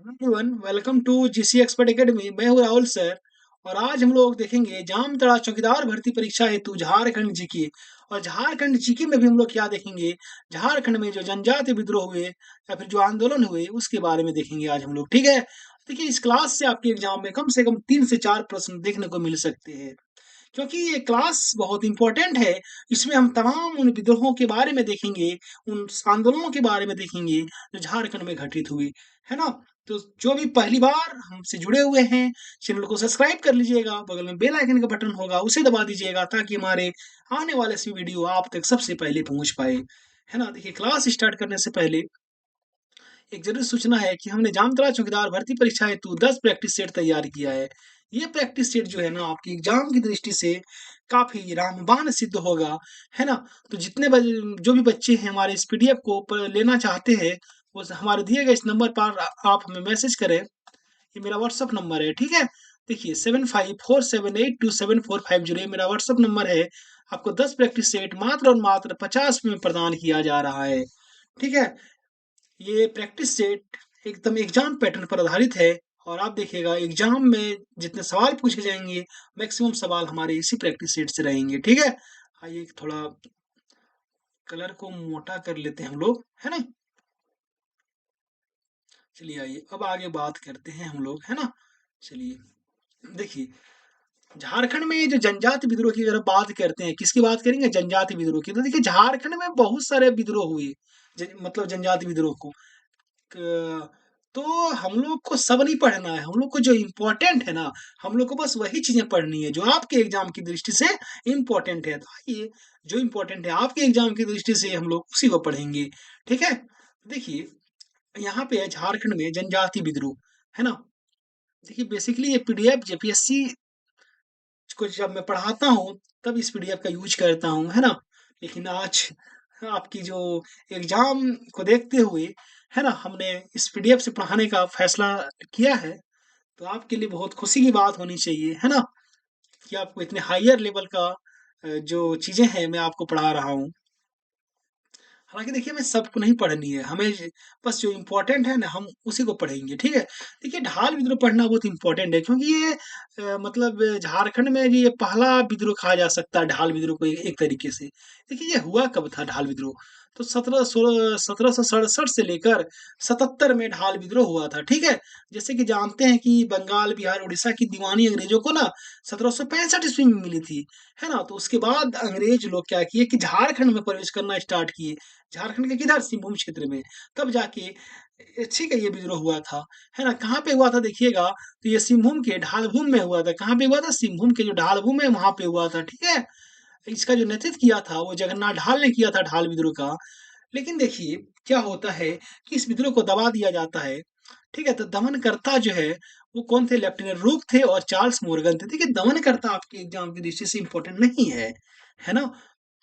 Everyone welcome to GC expert academy. मैं हूं Rahul sir. और आज हम लोग देखेंगे जामताड़ा चौकीदार भर्ती परीक्षा हेतु झारखंड जीके। और झारखंड जीके में भी हम लोग क्या देखेंगे, झारखंड में जो जनजाति विद्रोह हुए या फिर जो आंदोलन हुए उसके बारे में देखेंगे आज हम लोग। ठीक है, देखिए इस क्लास से आपके एग्जाम में कम 3 से 4 प्रश्न देखने को मिल सकते हैं, क्योंकि ये क्लास बहुत इंपॉर्टेंट है। इसमें हम तमाम उन विद्रोहों के बारे में देखेंगे, उन आंदोलनों के बारे में देखेंगे जो झारखंड में घटित हुए, है ना। तो जो भी पहली बार हमसे जुड़े हुए हैं, चैनल को सब्सक्राइब कर लीजिएगा, बगल में बेल आइकन का बटन होगा उसे दबा दीजिएगा ताकि हमारे आने वाले से वीडियो आप तक सबसे पहले पहुंच पाए, है ना। देखिए क्लास स्टार्ट करने से पहले एक जरूरी सूचना है कि हमने जामताड़ा चौकीदार भर्ती परीक्षा हेतु 10 प्रैक्टिस सेट तैयार किया है। ये प्रैक्टिस सेट जो है ना आपकी एग्जाम की दृष्टि से काफी रामबाण सिद्ध होगा, है ना। तो जो भी बच्चे हैं हमारे इस पीडीएफ को लेना चाहते हैं, वो हमारे दिए गए इस नंबर पर आप हमें मैसेज करें। ये मेरा व्हाट्सअप नंबर है, ठीक है। देखिए 7547827450 ये मेरा व्हाट्सअप नंबर है। आपको 10 प्रैक्टिस सेट मात्र और मात्र 50 में प्रदान किया जा रहा है, ठीक है। ये प्रैक्टिस सेट एकदम एग्जाम पैटर्न पर आधारित है। और आप देखिएगा एग्जाम में जितने सवाल पूछे जाएंगे, मैक्सिमम सवाल हमारे इसी प्रैक्टिस सेट से रहेंगे, ठीक है। आइए थोड़ा कलर को मोटा कर लेते हैं हम लोग, है ना। चलिए आइए अब आगे बात करते हैं हम लोग, है ना। चलिए देखिए झारखंड में ये जो जनजाति विद्रोह की अगर बात करते हैं, किसकी बात करेंगे, जनजाति विद्रोह की। तो देखिए झारखंड में बहुत सारे विद्रोह हुए, मतलब जनजाति विद्रोह को तो हम लोग को सब नहीं पढ़ना है। हम लोग को जो इम्पोर्टेंट है ना, हम लोग को बस वही चीजें पढ़नी है जो आपके एग्जाम की दृष्टि से इम्पोर्टेंट है। तो आइए जो इम्पोर्टेंट है आपके एग्जाम की दृष्टि से हम लोग उसी को पढ़ेंगे, ठीक है। देखिए यहाँ पे है झारखंड में जनजाति विद्रोह, है ना। देखिए बेसिकली ये पीडीएफ जेपीएससी को जब मैं पढ़ाता हूँ तब इस पीडीएफ का यूज करता हूँ, है ना। लेकिन आज आपकी जो एग्जाम को देखते हुए, है ना, हमने इस पीडीएफ से पढ़ाने का फैसला किया है। तो आपके लिए बहुत खुशी की बात होनी चाहिए, है ना, कि आपको इतने हायर लेवल का जो चीजें हैं मैं आपको पढ़ा रहा हूँ। हालाँकि देखिए हमें सबको नहीं पढ़नी है, हमें बस जो इम्पोर्टेंट है ना हम उसी को पढ़ेंगे, ठीक है। देखिए ढाल विद्रोह पढ़ना बहुत इम्पोर्टेंट है, क्योंकि ये मतलब झारखंड में ये पहला विद्रोह कहा जा सकता है ढाल विद्रोह को एक तरीके से। देखिए ये हुआ कब था ढाल विद्रोह, तो 1767 से लेकर 77 में ढाल विद्रोह हुआ था, ठीक है। जैसे कि जानते हैं कि बंगाल, बिहार, उड़ीसा की दीवानी अंग्रेजों को ना 1765 ईस्वी में मिली थी, है ना। तो उसके बाद अंग्रेज लोग क्या किए कि झारखंड में प्रवेश करना स्टार्ट किए। झारखंड के किधर, सिंहभूम क्षेत्र में। तब जाके ठीक है ये विद्रोह हुआ था, है ना। कहाँ पे हुआ था देखिएगा, तो ये सिंहभूम के ढालभूम में हुआ था। कहाँ पे हुआ था, सिंहभूम के जो ढालभूम है वहां पे हुआ था, ठीक है। इसका जो नेतृत्व किया था वो जगन्नाथ ढाल ने किया था, ढाल विद्रोह का। लेकिन देखिए क्या होता है कि इस विद्रोह को दबा दिया जाता है, ठीक है। तो दमनकर्ता जो है वो कौन थे, लेफ्टिनेंट रूक थे और चार्ल्स मोर्गन थे। देखिए दमनकर्ता आपके एग्जाम की दृष्टि से इंपॉर्टेंट नहीं है ना।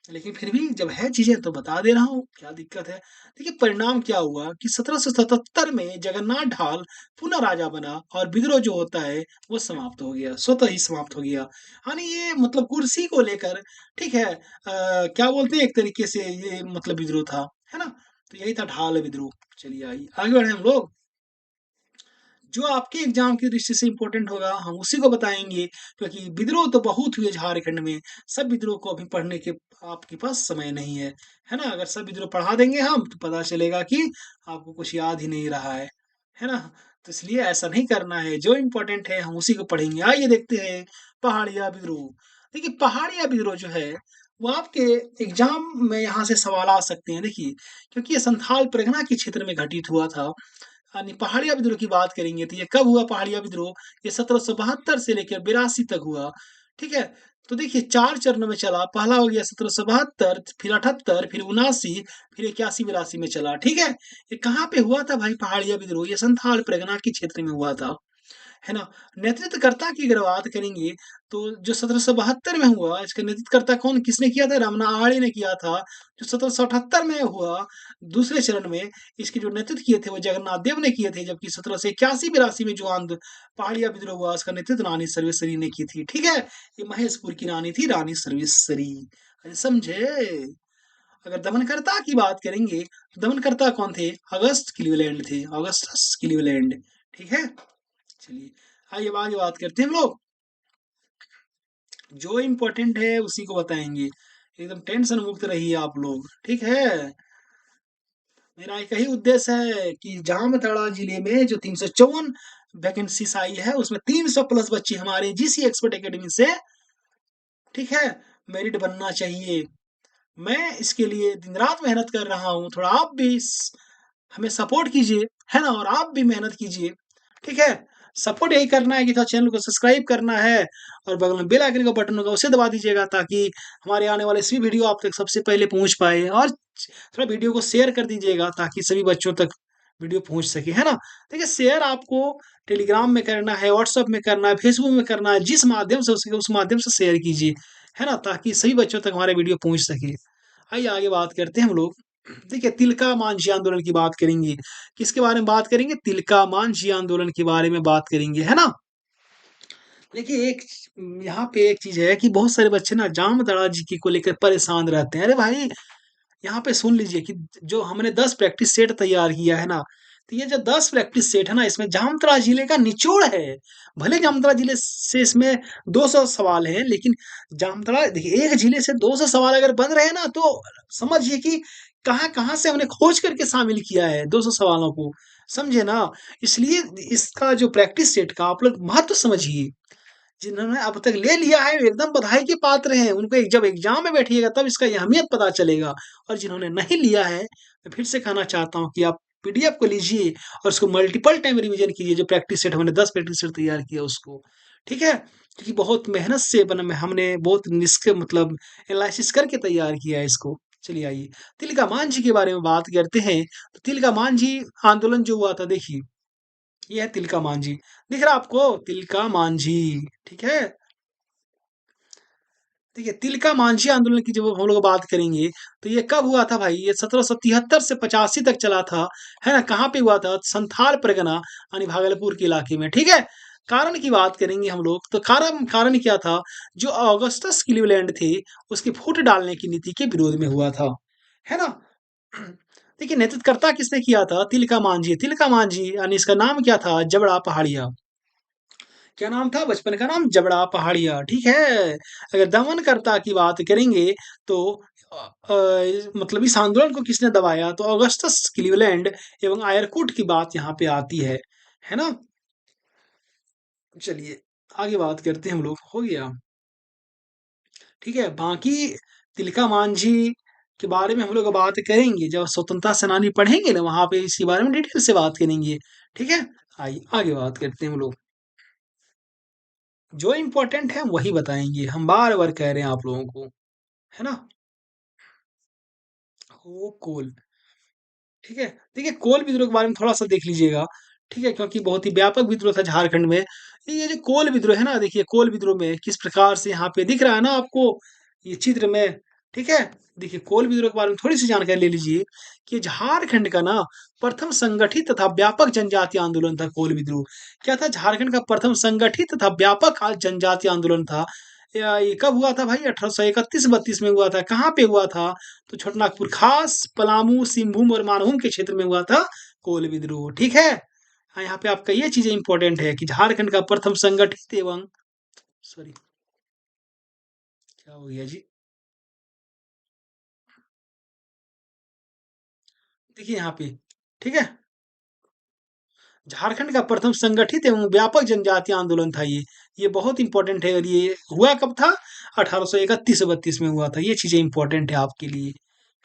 लेकिन फिर भी जब है चीजें तो बता दे रहा हूँ, क्या दिक्कत है। देखिए परिणाम क्या हुआ कि 1777 में जगन्नाथ ढाल पुनः राजा बना और विद्रोह जो होता है वो समाप्त हो गया, स्वतः ही समाप्त हो गया। यानी ये मतलब कुर्सी को लेकर, ठीक है, क्या बोलते हैं, एक तरीके से ये मतलब विद्रोह था, है ना। तो यही था ढाल विद्रोह। चलिए आइए आगे बढ़े हम लोग। जो आपके एग्जाम की दृष्टि से इंपॉर्टेंट होगा हम उसी को बताएंगे, क्योंकि विद्रोह तो बहुत हुए झारखंड में। सब विद्रोह को अभी पढ़ने के आपके पास समय नहीं है ना। अगर सब विद्रोह पढ़ा देंगे हम तो पता चलेगा कि आपको कुछ याद ही नहीं रहा है ना। तो इसलिए ऐसा नहीं करना है, जो इम्पोर्टेंट है हम उसी को पढ़ेंगे। आइए देखते हैं पहाड़िया विद्रोह। देखिए पहाड़िया विद्रोह जो है वो आपके एग्जाम में यहाँ से सवाल आ सकते हैं। देखिए क्योंकि ये संथाल परगना के क्षेत्र में घटित हुआ था। यानी पहाड़िया विद्रोह की बात करेंगे तो ये कब हुआ पहाड़िया विद्रोह, ये 1772 से लेकर 82 तक हुआ, ठीक है। तो देखिए 4 चरणों में चला। पहला हो गया 1772, फिर 78, फिर 79, फिर 81 82 में चला, ठीक है। ये कहाँ पे हुआ था भाई पहाड़िया विद्रोह, ये संथाल परगना के क्षेत्र में हुआ था, है ना। नेतृत्वकर्ता की अगर बात करेंगे तो जो 1772 में हुआ इसका नेतृत्वकर्ता कौन किसने किया था, रमना आड़े ने किया था। जो 1778 में हुआ दूसरे चरण में, इसके जो नेतृत्व किए थे वो जगन्नाथ देव ने किए थे। जबकि 1781 82 में जो पहाड़िया विद्रोह हुआ उसका नेतृत्व रानी सर्वेश्वरी ने की थी, ठीक है। ये महेशपुर की रानी थी, रानी सर्वेश्वरी, समझे। अगर दमनकर्ता की बात करेंगे तो दमनकर्ता कौन थे, अगस्त क्लीवलैंड थे, अगस्टस क्लीवलैंड, ठीक है, चलिए आइए अब आगे बात करते हैं हम लोग। जो इम्पोर्टेंट है उसी को बताएंगे, एकदम टेंशन मुक्त रहिए आप लोग, ठीक है। मेरा एक ही उद्देश्य है कि जामताड़ा जिले में जो 354 वैकेंसीज आई है उसमें 300 प्लस बच्चे हमारे जीसी एक्सपर्ट एकेडमी से, ठीक है, मेरिट बनना चाहिए। मैं इसके लिए दिन रात मेहनत कर रहा हूँ, थोड़ा आप भी हमें सपोर्ट कीजिए, है ना, और आप भी मेहनत कीजिए, ठीक है। सपोर्ट यही करना है कि तो चैनल को सब्सक्राइब करना है और बगल में बेल आइकन का बटन होगा उसे दबा दीजिएगा, ताकि हमारे आने वाले सभी वीडियो आप तक सबसे पहले पहुंच पाए। और थोड़ा वीडियो को शेयर कर दीजिएगा ताकि सभी बच्चों तक वीडियो पहुंच सके, है ना। देखिए शेयर आपको टेलीग्राम में करना है, व्हाट्सएप में करना है, फेसबुक में करना है, जिस माध्यम से हो सके उस माध्यम से शेयर कीजिए, है ना, ताकि सभी बच्चों तक हमारे वीडियो पहुंच सके। आइए आगे बात करते हैं हम लोग। देखिए तिलका मांझी आंदोलन की बात करेंगे। किसके बारे में बात करेंगे? तिलका मांझी आंदोलन के बारे में बात करेंगे, है ना। देखिए एक यहाँ पे एक चीज है कि बहुत सारे बच्चे ना जामताड़ा जी को लेकर परेशान रहते हैं। अरे भाई यहाँ पे सुन लीजिए कि जो हमने 10 प्रैक्टिस सेट तैयार किया है ना, तो ये जो 10 प्रैक्टिस सेट है ना, इसमें जामताड़ा जिले का निचोड़ है। भले जामताड़ा जिले से इसमें 200 सवाल हैं, लेकिन जामताड़ा देखिए एक जिले से 200 सवाल अगर बन रहे हैं ना, तो समझिए कि कहाँ कहाँ से हमने खोज करके शामिल किया है 200 सवालों को, समझे ना। इसलिए इसका जो प्रैक्टिस सेट का आप लोग महत्व समझिए। जिन्होंने अब तक ले लिया है एकदम बधाई के पात्र हैं, उनको जब एग्जाम में बैठिएगा तब इसका अहमियत पता चलेगा। और जिन्होंने नहीं लिया है, मैं फिर से कहना चाहता हूँ कि आप पीडीएफ को लीजिए और उसको मल्टीपल टाइम रिवीजन कीजिए। जो प्रैक्टिस सेट हमने 10 प्रैक्टिस सेट तैयार किया उसको, ठीक है, क्योंकि बहुत मेहनत से बना, हमने बहुत निष्क मतलब एनालिसिस करके तैयार किया है इसको। चलिए आइए तिलका मांझी के बारे में बात करते हैं। तो तिलका मांझी आंदोलन जो हुआ था, देखिए ये है तिलका मांझी, दिख रहा आपको तिलका मांझी, ठीक है। देखिए तिलका मांझी आंदोलन की जब हम लोग बात करेंगे, तो ये कब हुआ था भाई? ये 1773 से 85 तक चला था, है ना। कहाँ पे हुआ था? संथाल परगना यानी भागलपुर के इलाके में, ठीक है। कारण की बात करेंगे हम लोग, तो कारण कारण क्या था? जो ऑगस्टस क्लीवलैंड थे, उसकी फूट डालने की नीति के विरोध में हुआ था, है ना। देखिए नेतृत्वकर्ता किसने किया था? तिलका मांझी। तिलका मांझी यानी इसका नाम क्या था? जबड़ा पहाड़िया। क्या नाम था बचपन का नाम? जबड़ा पहाड़िया, ठीक है। अगर दमनकर्ता की बात करेंगे तो मतलब इस आंदोलन को किसने दबाया? तो ऑगस्टस क्लीवलैंड एवं आयरकुट की बात यहाँ पे आती है ना। चलिए आगे बात करते हैं हम लोग, हो गया, ठीक है। बाकी तिलका मांझी के बारे में हम लोग बात करेंगे जब स्वतंत्रता सेनानी पढ़ेंगे ना, वहां पे इसके बारे में डिटेल से बात करेंगे, ठीक है। आइए आगे बात करते हैं हम लोग। जो इम्पोर्टेंट है वही बताएंगे, हम बार बार कह रहे हैं आप लोगों को, है ना। हो कोल, ठीक है। देखिए कोल विद्रोह के बारे में थोड़ा सा देख लीजिएगा, ठीक है, क्योंकि बहुत ही व्यापक विद्रोह था झारखंड में। ये जो कोल विद्रोह है ना, देखिए कोल विद्रोह में किस प्रकार से यहाँ पे दिख रहा है ना आपको ये चित्र में, ठीक है। देखिए कोल विद्रोह के बारे में थोड़ी सी जानकारी ले लीजिए कि झारखंड का ना प्रथम संगठित तथा व्यापक जनजातीय आंदोलन था कोल विद्रोह। क्या था? झारखंड का प्रथम संगठित तथा व्यापक जनजातीय आंदोलन था। ये कब हुआ था भाई? 1831-32 में हुआ था। कहाँ पे हुआ था? तो छोटनागपुर खास, पलामू, सिंहभूम और मानभूम के क्षेत्र में हुआ था कोल विद्रोह, ठीक है। हाँ, यहाँ पे आपका ये चीजें इंपॉर्टेंट है कि झारखंड का प्रथम संगठित एवं, सॉरी क्या हो गया जी, देखिए यहाँ पे, ठीक है, झारखंड का प्रथम संगठित एवं व्यापक जनजातीय आंदोलन था ये बहुत इंपॉर्टेंट है। और ये हुआ कब था? 1831-32 में हुआ था। ये चीजें इंपॉर्टेंट है आपके लिए,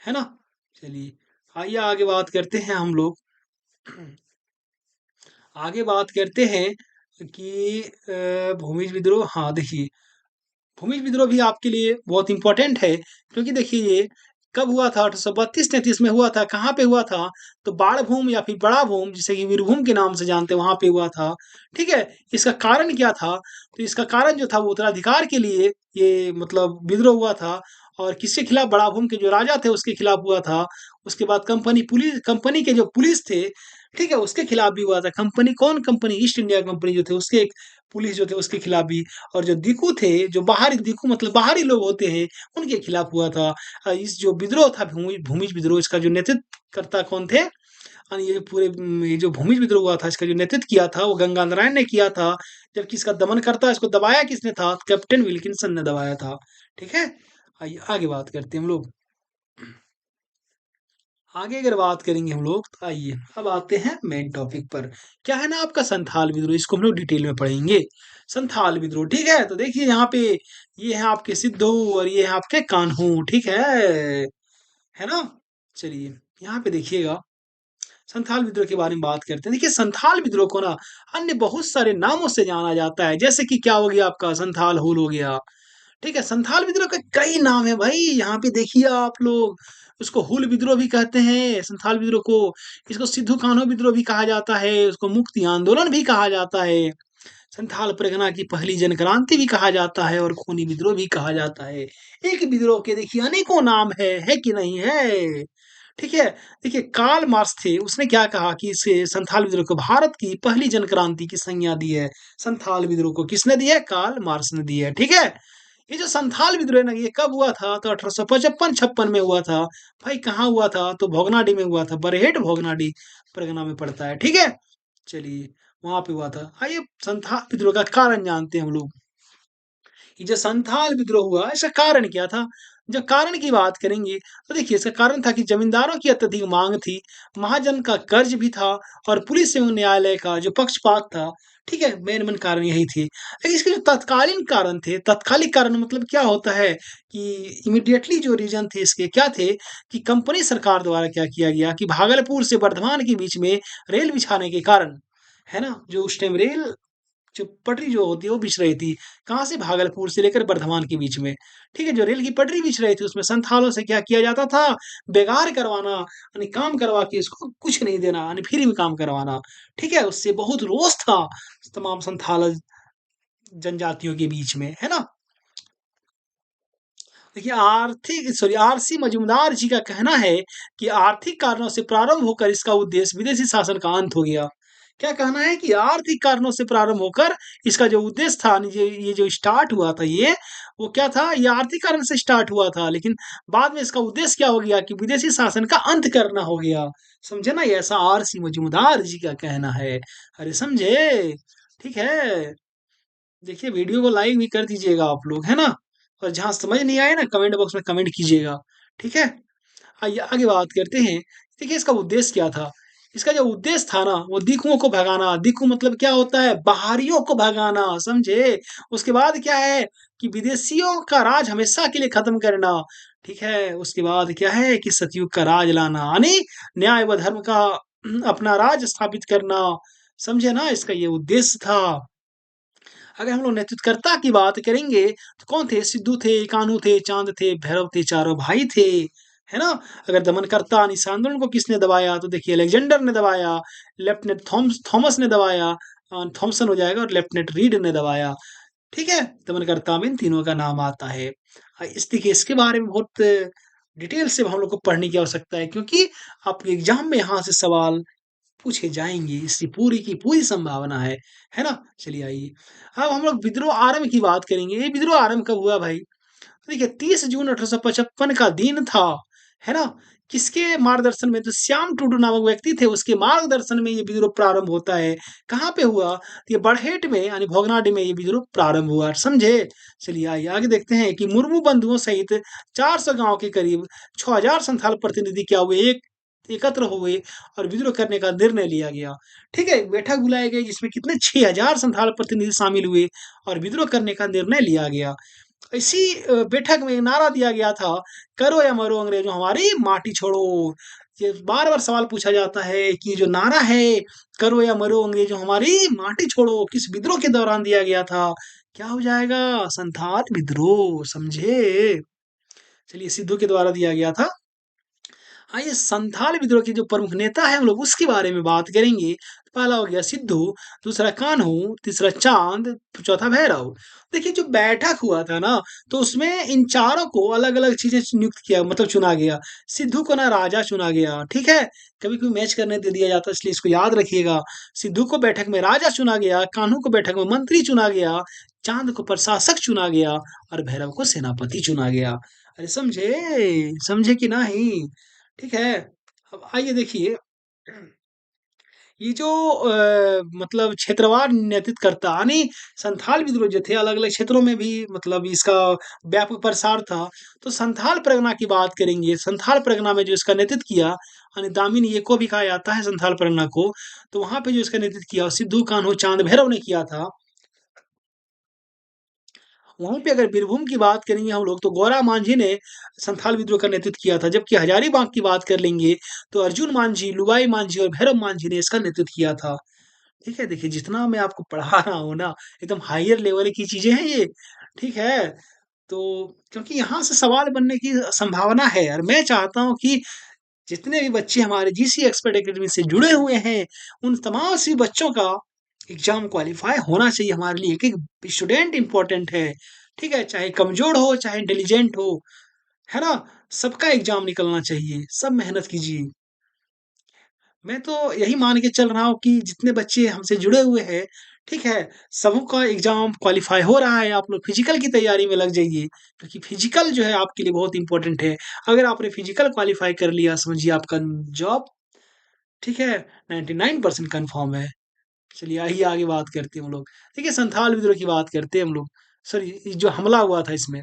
है ना। चलिए आइए आगे बात करते हैं हम लोग। आगे बात करते हैं कि भूमिज विद्रोह, हाँ देखिए भूमिज विद्रोह भी आपके लिए बहुत इंपॉर्टेंट है, क्योंकि देखिए ये कब हुआ था? 1832-33 में हुआ था। कहाँ पे हुआ था? तो बाणभूम या फिर बड़ा भूम, जिसे कि वीरभूम के नाम से जानते हैं, वहां पे हुआ था, ठीक है। इसका कारण क्या था? तो इसका कारण जो था वो उत्तराधिकार के लिए ये मतलब विद्रोह हुआ था। और किसके खिलाफ? बड़ा भूम के जो राजा थे उसके खिलाफ हुआ था। उसके बाद कंपनी के जो पुलिस थे, ठीक है, उसके खिलाफ भी हुआ था। कंपनी कौन? कंपनी ईस्ट इंडिया कंपनी जो थे उसके पुलिस जो थे उसके खिलाफ भी। और जो दिकू थे, जो बाहरी दिकू मतलब बाहरी लोग होते हैं, उनके खिलाफ हुआ था। इस जो विद्रोह था भूमिज विद्रोह, इसका जो नेतृत्व करता कौन थे? और ये पूरे ये जो भूमिज विद्रोह हुआ था इसका जो नेतृत्व किया था वो गंगा नारायण ने किया था। जबकि इसका दमन करता इसको दबाया किसने था? कैप्टन विल्किंसन ने दबाया था। ठीक है, आइए आगे बात करते हैं हम लोग। आगे अगर बात करेंगे हम लोग तो आइए अब आते हैं मेन टॉपिक पर। क्या है ना आपका संथाल विद्रोह, इसको हम लोग डिटेल में पढ़ेंगे। संथाल विद्रोह, ठीक है, तो देखिए यहाँ पे ये है आपके सिद्धू और ये है आपके कान्हू, ठीक है ना। चलिए यहाँ पे देखिएगा संथाल विद्रोह के बारे में बात करते हैं। देखिए संथाल विद्रोह को ना अन्य बहुत सारे नामों से जाना जाता है, जैसे कि क्या हो गया आपका संथाल हुल हो गया। ठीक है, संथाल विद्रोह के कई नाम है भाई, यहाँ पे देखिए आप लोग। उसको हुल विद्रोह भी कहते हैं संथाल विद्रोह को। इसको सिद्धू कान्हो विद्रोह भी कहा जाता है, उसको मुक्ति आंदोलन भी कहा जाता है, संथाल परगना की पहली जनक्रांति भी कहा जाता है और खूनी विद्रोह भी कहा जाता है। एक विद्रोह के देखिए अनेकों नाम है कि नहीं है। ठीक है, देखिए कार्ल मार्क्स थे, उसने क्या कहा कि इसे संथाल विद्रोह को भारत की पहली जनक्रांति की संज्ञा दी है। संथाल विद्रोह को किसने दी है? कार्ल मार्क्स ने दी है। ठीक है, ये जो संथाल विद्रोह है ना ये कब हुआ था? तो 1855-56 में हुआ था। भाई कहाँ हुआ था? तो भोगनाडी में हुआ था, बरहेट भोगनाडी परगना में पड़ता है। ठीक है, चलिए वहां पे हुआ था। आइए संथाल विद्रोह का कारण जानते हैं हम लोग। ये जो संथाल विद्रोह हुआ इसका कारण क्या था? जब कारण की बात करेंगे तो देखिए इसका कारण था कि जमींदारों की अत्यधिक मांग थी, महाजन का कर्ज भी था और पुलिस एवं न्यायालय का जो पक्षपात था। ठीक है, मेन कारण यही थी। लेकिन इसके जो तत्कालीन कारण थे, तत्कालिक कारण मतलब क्या होता है कि इमीडिएटली जो रीजन थे इसके क्या थे कि कंपनी सरकार द्वारा क्या किया गया कि भागलपुर से वर्धमान के बीच में रेल बिछाने के कारण, है ना, जो उस टाइम रेल जो पटरी जो होती है वो बिछ रही थी। कहाँ से? भागलपुर से लेकर बर्धमान के बीच में। ठीक है, जो रेल की पटरी बिछ रही थी उसमें संथालों से क्या किया जाता था? बेगार करवाना, यानी काम करवा के इसको कुछ नहीं देना, यानी फ्री में काम करवाना। ठीक है, उससे बहुत रोष था तमाम संथाल जनजातियों के बीच में, है ना। देखिए आरसी मजूमदार जी का कहना है कि आर्थिक कारणों से प्रारंभ होकर इसका उद्देश्य विदेशी शासन का अंत हो गया। क्या कहना है कि आर्थिक कारणों से प्रारंभ होकर इसका जो उद्देश्य था, ये जो स्टार्ट हुआ था ये वो क्या था? ये आर्थिक कारण से स्टार्ट हुआ था, लेकिन बाद में इसका उद्देश्य क्या हो गया कि विदेशी शासन का अंत करना हो गया। समझे ना, ये ऐसा आरसी मजूमदार जी का कहना है। अरे समझे? ठीक है, देखिए वीडियो को लाइक भी कर दीजिएगा आप लोग, है ना। और जहाँ समझ नहीं आए ना कमेंट बॉक्स में कमेंट कीजिएगा। ठीक है, आइए आगे बात करते हैं। देखिए इसका उद्देश्य क्या था? इसका जो उद्देश्य था ना वो दिकुओं को भगाना। दिकु मतलब क्या होता है? बाहरियों को भगाना, समझे। उसके बाद क्या है कि विदेशियों का राज हमेशा के लिए खत्म करना। ठीक है, उसके बाद क्या है कि सतयुग का राज लाना, यानी न्याय व धर्म का अपना राज स्थापित करना। समझे ना, इसका ये उद्देश्य था। अगर हम लोग नेतृत्वकर्ता की बात करेंगे तो कौन थे? सिद्धू थे, कान्हू थे, चांद थे, भैरव थे, चारों भाई थे, है ना। अगर दमनकर्ता इस आंदोलन को किसने दबाया तो देखिए अलेक्जेंडर ने दबाया, लेफ्टिनेंट थॉमस ने दबाया, थॉमसन हो जाएगा, और लेफ्टिनेंट रीड ने दबाया। ठीक है, दमनकर्ता में इन तीनों का नाम आता है। इस देखिए इसके बारे में बहुत डिटेल से हम लोग को पढ़ने की आवश्यकता है, क्योंकि आपके एग्जाम में यहाँ से सवाल पूछे जाएंगे, इसकी पूरी की पूरी संभावना है ना। चलिए आइए अब हम लोग विद्रोह आरंभ की बात करेंगे। ये विद्रोह आरंभ कब हुआ भाई? तो देखिए 30 जून 1855 का दिन था, है ना। किसके मार्गदर्शन में? तो श्याम टूडू नामक व्यक्ति थे, उसके मार्गदर्शन में ये विद्रोह प्रारंभ होता है। कहाँ पे हुआ? तो ये बरहेट में यानी भोगनाडी में ये विद्रोह प्रारंभ हुआ, समझे। चलिए आइए आगे देखते हैं कि मुर्मू बंधुओं सहित 400 गांव के करीब 6000 संथाल प्रतिनिधि क्या हुए, एक एकत्र हुए और विद्रोह करने का निर्णय लिया गया। ठीक है, एक बैठक बुलाई गई जिसमें कितने 6000 संथाल प्रतिनिधि शामिल हुए और विद्रोह करने का निर्णय लिया गया। इसी बैठक में नारा दिया गया था, करो या मरो अंग्रेजों हमारी माटी छोड़ो। ये बार बार सवाल पूछा जाता है कि जो नारा है करो या मरो अंग्रेजों हमारी माटी छोड़ो किस विद्रोह के दौरान दिया गया था? क्या हो जाएगा? संथाल विद्रोह, समझे। चलिए सिद्धू के द्वारा दिया गया था। आइए संथाल विद्रोह के जो प्रमुख नेता है हम लोग उसके बारे में बात करेंगे। पहला हो गया सिद्धू, दूसरा कान्हू, तीसरा चांद, चौथा भैरव। देखिए जो बैठक हुआ था ना तो उसमें इन चारों को अलग अलग चीजें नियुक्त किया, मतलब चुना गया। सिद्धू को ना राजा चुना गया, ठीक है, कभी कभी मैच करने दे दिया जाता है इसलिए इसको याद रखिएगा। सिद्धू को बैठक में राजा चुना गया, कान्हू को बैठक में मंत्री चुना गया, चांद को प्रशासक चुना गया और भैरव को सेनापति चुना गया। अरे समझे, समझे कि नहीं? ठीक है, अब आइए देखिए ये जो मतलब क्षेत्रवार नेतृत्वकर्ता यानी संथाल विद्रोह जो थे अलग-अलग क्षेत्रों में भी मतलब इसका व्यापक प्रसार था। तो संथाल परगना की बात करेंगे, संथाल परगना में जो इसका नेतृत्व किया यानी दामिनी येको भी कहा जाता है संथाल परगना को। तो वहाँ पे जो इसका नेतृत्व किया सिद्धू कान्हू चाँद भैरव ने किया था। वहीं पे अगर बीरभूम की बात करेंगे हम लोग तो गौरा मांझी ने संथाल विद्रोह का नेतृत्व किया था। जबकि हजारीबाग की बात कर लेंगे तो अर्जुन मांझी, लुबाई मांझी और भैरव मांझी ने इसका नेतृत्व किया था। ठीक है, देखिए जितना मैं आपको पढ़ा रहा हूँ ना, एकदम हायर लेवल की चीज़ें हैं ये, ठीक है? तो क्योंकि यहाँ से सवाल बनने की संभावना है और मैं चाहता हूँ कि जितने भी बच्चे हमारे जीसी एक्सपर्ट एकेडमी से जुड़े हुए हैं, उन तमाम सी बच्चों का एग्ज़ाम क्वालीफाई होना चाहिए हमारे लिए। एक-एक स्टूडेंट इम्पोर्टेंट है, ठीक है? चाहे कमज़ोर हो, चाहे इंटेलिजेंट हो, है ना? सबका एग्ज़ाम निकलना चाहिए, सब मेहनत कीजिए। मैं तो यही मान के चल रहा हूँ कि जितने बच्चे हमसे जुड़े हुए हैं, ठीक है? सबों का एग्ज़ाम क्वालीफाई हो रहा है, आप लोग फिज़िकल की तैयारी में लग जाइए, क्योंकि फिज़िकल जो है आपके लिए बहुत इम्पोर्टेंट है। अगर आपने फिज़िकल क्वालीफाई कर लिया समझिए आपका जॉब, ठीक है? 99% कन्फर्म है। चलिए आइए आगे बात करते हैं हम लोग। देखिए संथाल विद्रोह की बात करते हैं हम लोग। सॉरी ये जो हमला हुआ था इसमें,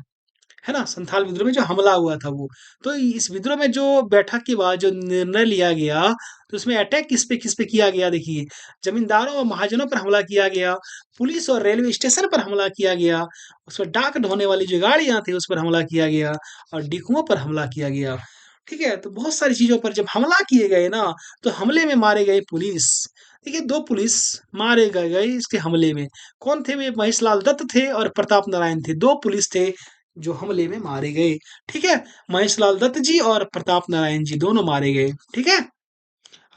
है ना? संथाल विद्रोह में जो हमला हुआ था वो। तो इस विद्रोह में जो बैठक के बाद जो निर्णय लिया गया, तो उसमें अटैक किस पे किया गया देखिए। ज़मींदारों और महाजनों पर हमला किया गया, पुलिस और रेलवे स्टेशन पर हमला किया गया, उसमें डाक ढोने वाली जो गाड़ियाँ थी उस पर हमला किया गया और डिपुओं पर हमला किया गया। ठीक है? तो बहुत सारी चीज़ों पर जब हमला किए गए ना, तो हमले में मारे गए पुलिस। देखिए 2 पुलिस मारे गए इसके हमले में। कौन थे वे? महेश लाल दत्त थे और प्रताप नारायण थे। 2 पुलिस थे जो हमले में मारे गए, ठीक है? महेश लाल दत्त जी और प्रताप नारायण जी दोनों मारे गए, ठीक है?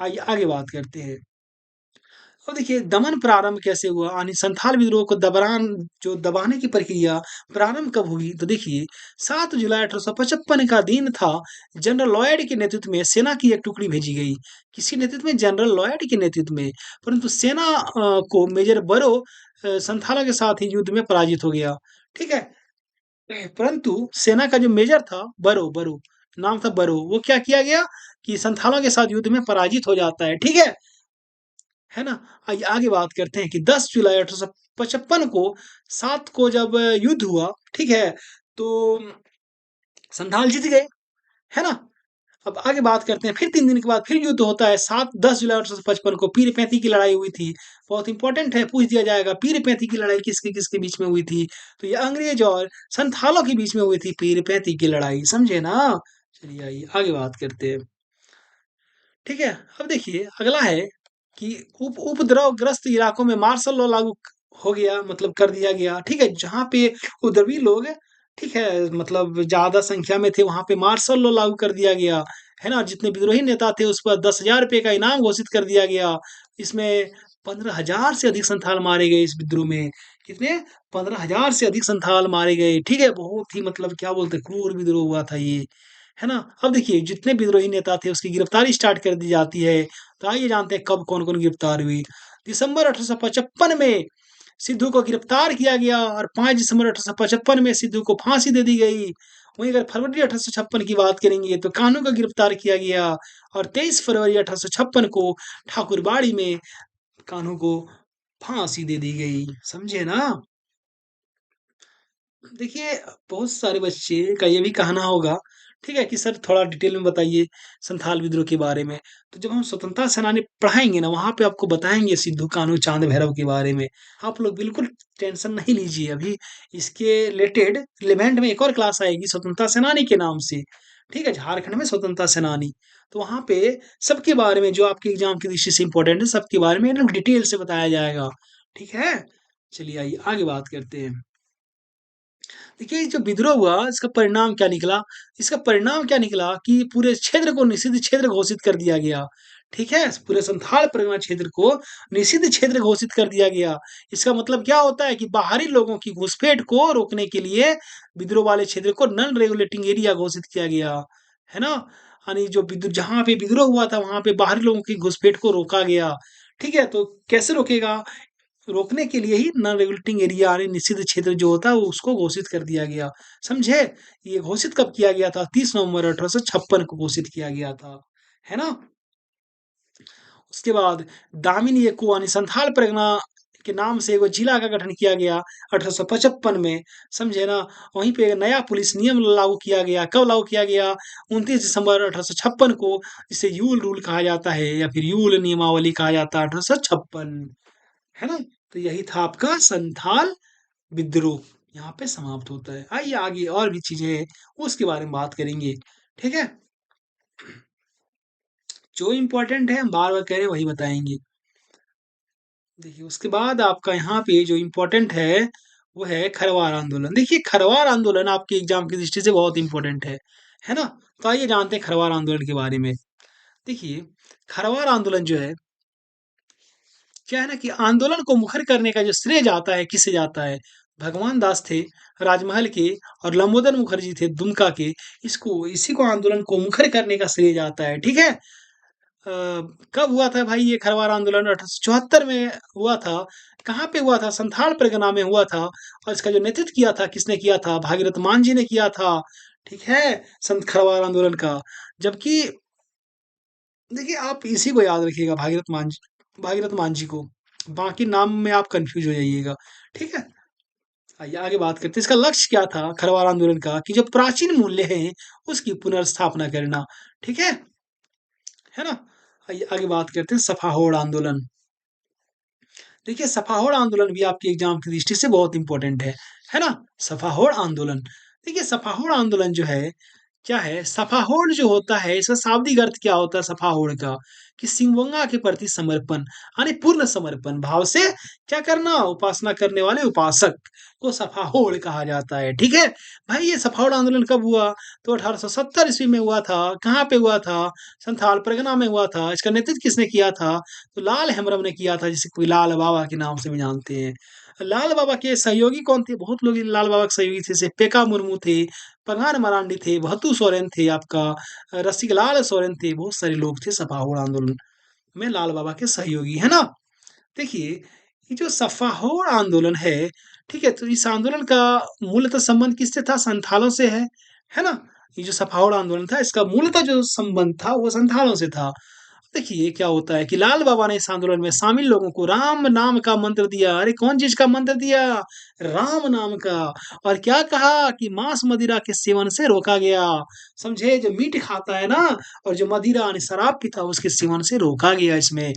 आइए आगे बात करते हैं। तो देखिए दमन प्रारंभ कैसे हुआ? यानी संथाल विद्रोह को दबाने की प्रक्रिया प्रारंभ कब हुई? तो देखिए 7 जुलाई 1855 का दिन था। जनरल लॉयड के नेतृत्व में सेना की एक टुकड़ी भेजी गई। किसके नेतृत्व में? जनरल लॉयड के नेतृत्व में। परंतु सेना को मेजर बरो संथालों के साथ ही युद्ध में पराजित हो गया, ठीक है? परंतु सेना का जो मेजर था बरो बरो नाम था बरो, वो क्या किया गया कि संथालों के साथ युद्ध में पराजित हो जाता है ना? आइए आगे बात करते हैं कि 10 जुलाई 1855 को 7 को जब युद्ध हुआ, ठीक है? तो संथाल जीत गए, है ना? अब आगे बात करते हैं फिर 3 दिन के बाद फिर युद्ध होता है 7-10 जुलाई 1855 को पीर-पैंती की लड़ाई हुई थी। बहुत इम्पोर्टेंट है, पूछ दिया जाएगा पीर-पैंती की लड़ाई किसके-किसके बीच में हुई थी? तो ये अंग्रेज और संथालों के बीच में हुई थी पीर-पैंती की लड़ाई, समझे ना? चलिए आइए आगे बात करते हैं। ठीक है? अब देखिए अगला है कि उपद्रवग्रस्त इलाकों में मार्शल लॉ लागू हो गया मतलब कर दिया गया, ठीक है? जहाँ पे उपद्रवी लोग, ठीक है? मतलब ज़्यादा संख्या में थे वहाँ पे मार्शल लॉ लागू कर दिया गया, है ना? जितने विद्रोही नेता थे उस पर ₹10,000 का इनाम घोषित कर दिया गया। इसमें 15,000 से अधिक संथाल मारे गए इस विद्रोह में। कितने? 15,000 से अधिक संथाल मारे गए, ठीक है? बहुत ही मतलब क्या बोलते हैं क्रूर विद्रोह हुआ था ये। है ना? अब देखिए जितने विद्रोही नेता थे उसकी गिरफ्तारी स्टार्ट कर दी जाती है। तो आइए जानते हैं कब कौन-कौन गिरफ्तार हुई। दिसंबर 1855 में सिद्धू को गिरफ्तार किया गया और 5 दिसंबर 1855 में सिद्धू को फांसी दे दी गई। वहीं अगर फरवरी 1856 की बात करेंगे तो कान्हू को गिरफ्तार किया गया और 23 फरवरी 1856 को ठाकुरबाड़ी में कान्हू को फांसी दे दी गई। समझे ना? देखिए, बहुत सारे बच्चे का ये भी कहना होगा, ठीक है, कि सर थोड़ा डिटेल में बताइए संथाल विद्रोह के बारे में। तो जब हम स्वतंत्रता सेनानी पढ़ाएँगे ना, वहाँ पे आपको बताएँगे सिद्धू कान्हू चाँद भैरव के बारे में। आप लोग बिल्कुल टेंशन नहीं लीजिए, अभी इसके रिलेटेड 11th में एक और क्लास आएगी स्वतंत्रता सेनानी के नाम से, ठीक है? झारखंड में स्वतंत्रता सेनानी। तो वहाँ पे सबके बारे में जो आपके एग्ज़ाम की दृष्टि से इम्पोर्टेंट है, सबके बारे में एकदम डिटेल से बताया जाएगा, ठीक है? चलिए आइए आगे बात करते हैं। देखिए, ये जो विद्रोह हुआ इसका परिणाम क्या निकला? इसका परिणाम क्या निकला कि पूरे क्षेत्र को निषिद्ध क्षेत्र घोषित कर दिया गया। ठीक है? पूरे संथाल परगना क्षेत्र को निषिद्ध क्षेत्र घोषित कर दिया गया। इसका मतलब क्या होता है कि बाहरी लोगों की घुसपैठ को रोकने के लिए विद्रोह वाले क्षेत्र को नॉन रेगुलेटिंग एरिया घोषित किया गया। है ना? यानी जो जहाँ पे विद्रोह हुआ था वहाँ पे बाहरी लोगों की घुसपैठ को रोका गया। ठीक है? तो कैसे रोकेगा? रोकने के लिए ही नॉन रेगुलेटिंग एरिया यानी निषिद्ध क्षेत्र जो होता है वो उसको घोषित कर दिया गया। समझे? ये घोषित कब किया गया था? 30 नवंबर 1856 को घोषित किया गया था। है ना? उसके बाद दामिनी को यानी संथाल परगना के नाम से एगो जिला का गठन किया गया 1855 में, समझे ना। वहीं पे नया पुलिस नियम लागू किया गया, कब लागू किया गया? 29 दिसंबर 1856 को, इसे यूल रूल कहा जाता है या फिर यूल नियमावली कहा जाता है, 1856, है ना। तो यही था आपका संथाल विद्रोह, यहाँ पे समाप्त होता है। आइए आगे और भी चीजें हैं, उसके बारे में बात करेंगे, ठीक है। जो इम्पोर्टेंट है हम बार बार कह रहे हैं वही बताएंगे। देखिए उसके बाद आपका यहाँ पे जो इम्पोर्टेंट है वो है खरवार आंदोलन। देखिए खरवार आंदोलन आपके एग्जाम की दृष्टि से बहुत इम्पोर्टेंट है ना। तो आइए जानते हैं खरवार आंदोलन के बारे में। देखिए खरवार आंदोलन जो है, क्या है ना कि आंदोलन को मुखर करने का जो श्रेय जाता है, किसे जाता है? भगवान दास थे राजमहल के, और लंबोदर मुखर्जी थे दुमका के। इसको इसी को आंदोलन को मुखर करने का श्रेय जाता है, ठीक है। कब हुआ था भाई ये खरवार आंदोलन? 1874 में हुआ था। कहाँ पे हुआ था? संथाल परगना में हुआ था। और इसका जो नेतृत्व किया था, किसने किया था? भागीरथ मान जी ने किया था, ठीक है, संत खरवार आंदोलन का। जबकि देखिए आप इसी को याद रखिएगा, भागीरथ मान जी को, बाकी नाम में आप कंफ्यूज हो जाइएगा, ठीक है। आइए आगे बात करते हैं इसका लक्ष्य क्या था खरवार आंदोलन का, कि जो प्राचीन मूल्य हैं उसकी पुनर्स्थापना करना, ठीक है ना। आइए आगे बात करते हैं सफाहोड़ आंदोलन। देखिए सफाहोड़ आंदोलन भी आपके एग्जाम की दृष्टि से बहुत इंपॉर्टेंट है ना। सफाहोड़ आंदोलन, देखिए सफाहोड़ आंदोलन जो है क्या है? सफाहोड़ जो होता है, इसका शाब्दिक अर्थ क्या होता है सफाहोड़ का? कि सिंगोंगा के प्रति समर्पण, यानी पूर्ण समर्पण भाव से क्या करना? उपासना करने वाले उपासक को सफाहोड़ कहा जाता है, ठीक है। भाई ये सफाहोड़ आंदोलन कब हुआ? तो 1870 ईस्वी में हुआ था। कहाँ पे हुआ था? संथाल परगना में हुआ था। इसका नेतृत्व किसने किया था? तो लाल हेम्ब्रम ने किया था, जिसे कोई लाल बाबा के नाम से भी जानते हैं। लाल बाबा के सहयोगी कौन थे? बहुत लोग लाल बाबा के सहयोगी थे, जैसे पेका मुर्मू थे, पघान मरांडी थे, भतू सोरेन थे, आपका रसिकलाल सोरेन थे। बहुत सारे लोग थे सफाहोड़ आंदोलन में लाल बाबा के सहयोगी, है ना। देखिए ये जो सफाहोड़ आंदोलन है, ठीक है, तो इस आंदोलन का मूलतः संबंध किससे था? संथालों से है ना। ये जो सफाहोड़ आंदोलन था, इसका मूलतः जो संबंध था वो संथालों से था। देखिए क्या होता है कि लाल बाबा ने इस आंदोलन में शामिल लोगों को राम नाम का मंत्र दिया। अरे कौन चीज का मंत्र दिया? राम नाम का। और क्या कहा कि मांस मदिरा के सेवन से रोका गया। समझे, जो मीट खाता है ना, और जो मदिरा यानी शराब पीता है, उसके सेवन से रोका गया इसमें,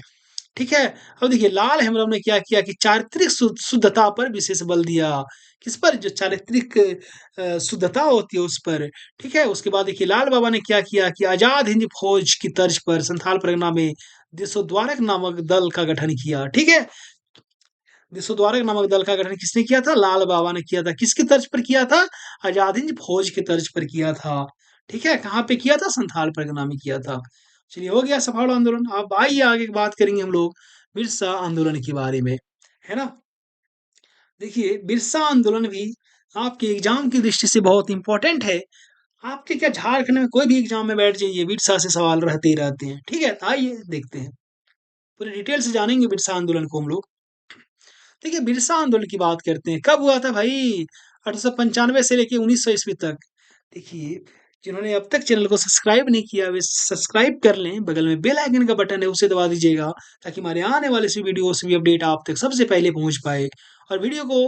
ठीक है। अब देखिए लाल हेम्ब्रम ने क्या किया कि चारित्रिक शुद्धता पर विशेष बल दिया। किस पर? जो चारित्रिक शुद्धता होती है उस पर, ठीक है। उसके बाद देखिए लाल बाबा ने क्या किया कि आजाद हिंद फौज की तर्ज पर संथाल परगना में देशोद्धारक नामक दल का गठन किया, ठीक है। देशोद्धारक नामक दल का गठन किसने किया था? लाल बाबा ने किया था। किसकी तर्ज पर किया था? आजाद हिंद फौज की तर्ज पर किया था, ठीक है। कहाँ पे किया था? संथाल परगना में किया था। चलिए हो गया सफाड़ आंदोलन। अब आइए आगे बात करेंगे हम लोग बिरसा आंदोलन के बारे में, है ना। देखिए बिरसा आंदोलन भी आपके एग्जाम की दृष्टि से बहुत इंपॉर्टेंट है। आपके क्या झारखंड में कोई भी एग्जाम में बैठ जाइए, बिरसा से सवाल रहते ही रहते हैं, ठीक है। तो आइए देखते हैं, पूरे डिटेल से जानेंगे बिरसा आंदोलन को हम लोग। देखिए बिरसा आंदोलन की बात करते हैं, कब हुआ था भाई? 1895 से लेके 1900 ईस्वी तक। देखिए जिन्होंने अब तक चैनल को सब्सक्राइब नहीं किया वे सब्सक्राइब कर लें, बगल में बेल आइकन का बटन है उसे दबा दीजिएगा, ताकि हमारे आने वाले से वीडियो से भी अपडेट आप तक सबसे पहले पहुंच पाए। और वीडियो को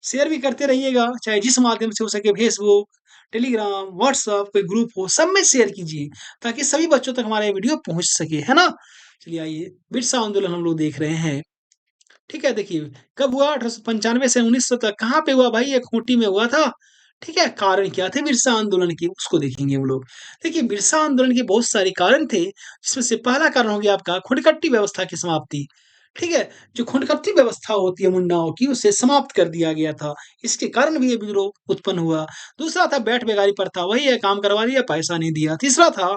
शेयर भी करते रहिएगा, चाहे जिस माध्यम से हो सके, फेसबुक, टेलीग्राम, व्हाट्सएप, कोई ग्रुप हो, सब में शेयर कीजिए, ताकि सभी बच्चों तक हमारा ये वीडियो पहुंच सके, है ना। चलिए आइए बिरसा आंदोलन हम लोग देख रहे हैं, ठीक है। देखिए कब हुआ? 1895 से 1900 तक। कहाँ पे हुआ भाई? ये खूंटी में हुआ था, ठीक है। कारण क्या थे बिरसा आंदोलन के, उसको देखेंगे हम लोग। देखिए बिरसा आंदोलन के बहुत सारे कारण थे, जिसमें से पहला कारण हो गया आपका खुदकट्टी व्यवस्था की समाप्ति, ठीक है। जो खुदकट्टी व्यवस्था होती है मुंडाओं की, उसे समाप्त कर दिया गया था। इसके कारण भी ये विद्रोह उत्पन्न हुआ। दूसरा था बैठ बेगारी प्रथा, वही है, काम करवा दिया, पैसा नहीं दिया। तीसरा था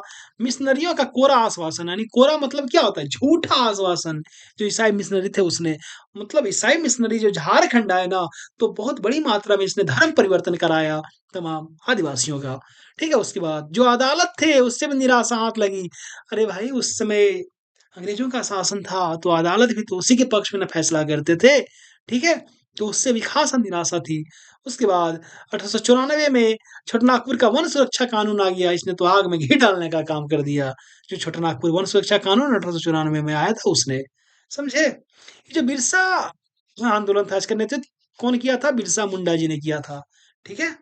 मिशनरियों का कोरा आश्वासन, यानी कोरा मतलब क्या होता है? झूठा आश्वासन, जो ईसाई मिशनरी थे उसने, मतलब ईसाई मिशनरी जो झारखंड आए ना, तो बहुत बड़ी मात्रा में इसने धर्म परिवर्तन कराया तमाम आदिवासियों का, ठीक है। उसके बाद जो अदालत थे उससे भी निराशा हाथ लगी। अरे भाई उस समय अंग्रेजों का शासन था, तो अदालत भी तो उसी के पक्ष में ना फैसला करते थे, ठीक है। तो उससे भी खासा निराशा थी। उसके बाद 1894 में छोटानागपुर का वन सुरक्षा कानून आ गया, इसने तो आग में घी डालने का काम कर दिया। जो छोटानागपुर वन सुरक्षा कानून 1894 में आया था उसने, समझे? ये जो बिरसा आंदोलन था इसका नेतृत्व कौन किया था? बिरसा मुंडा जी ने किया था, ठीक है?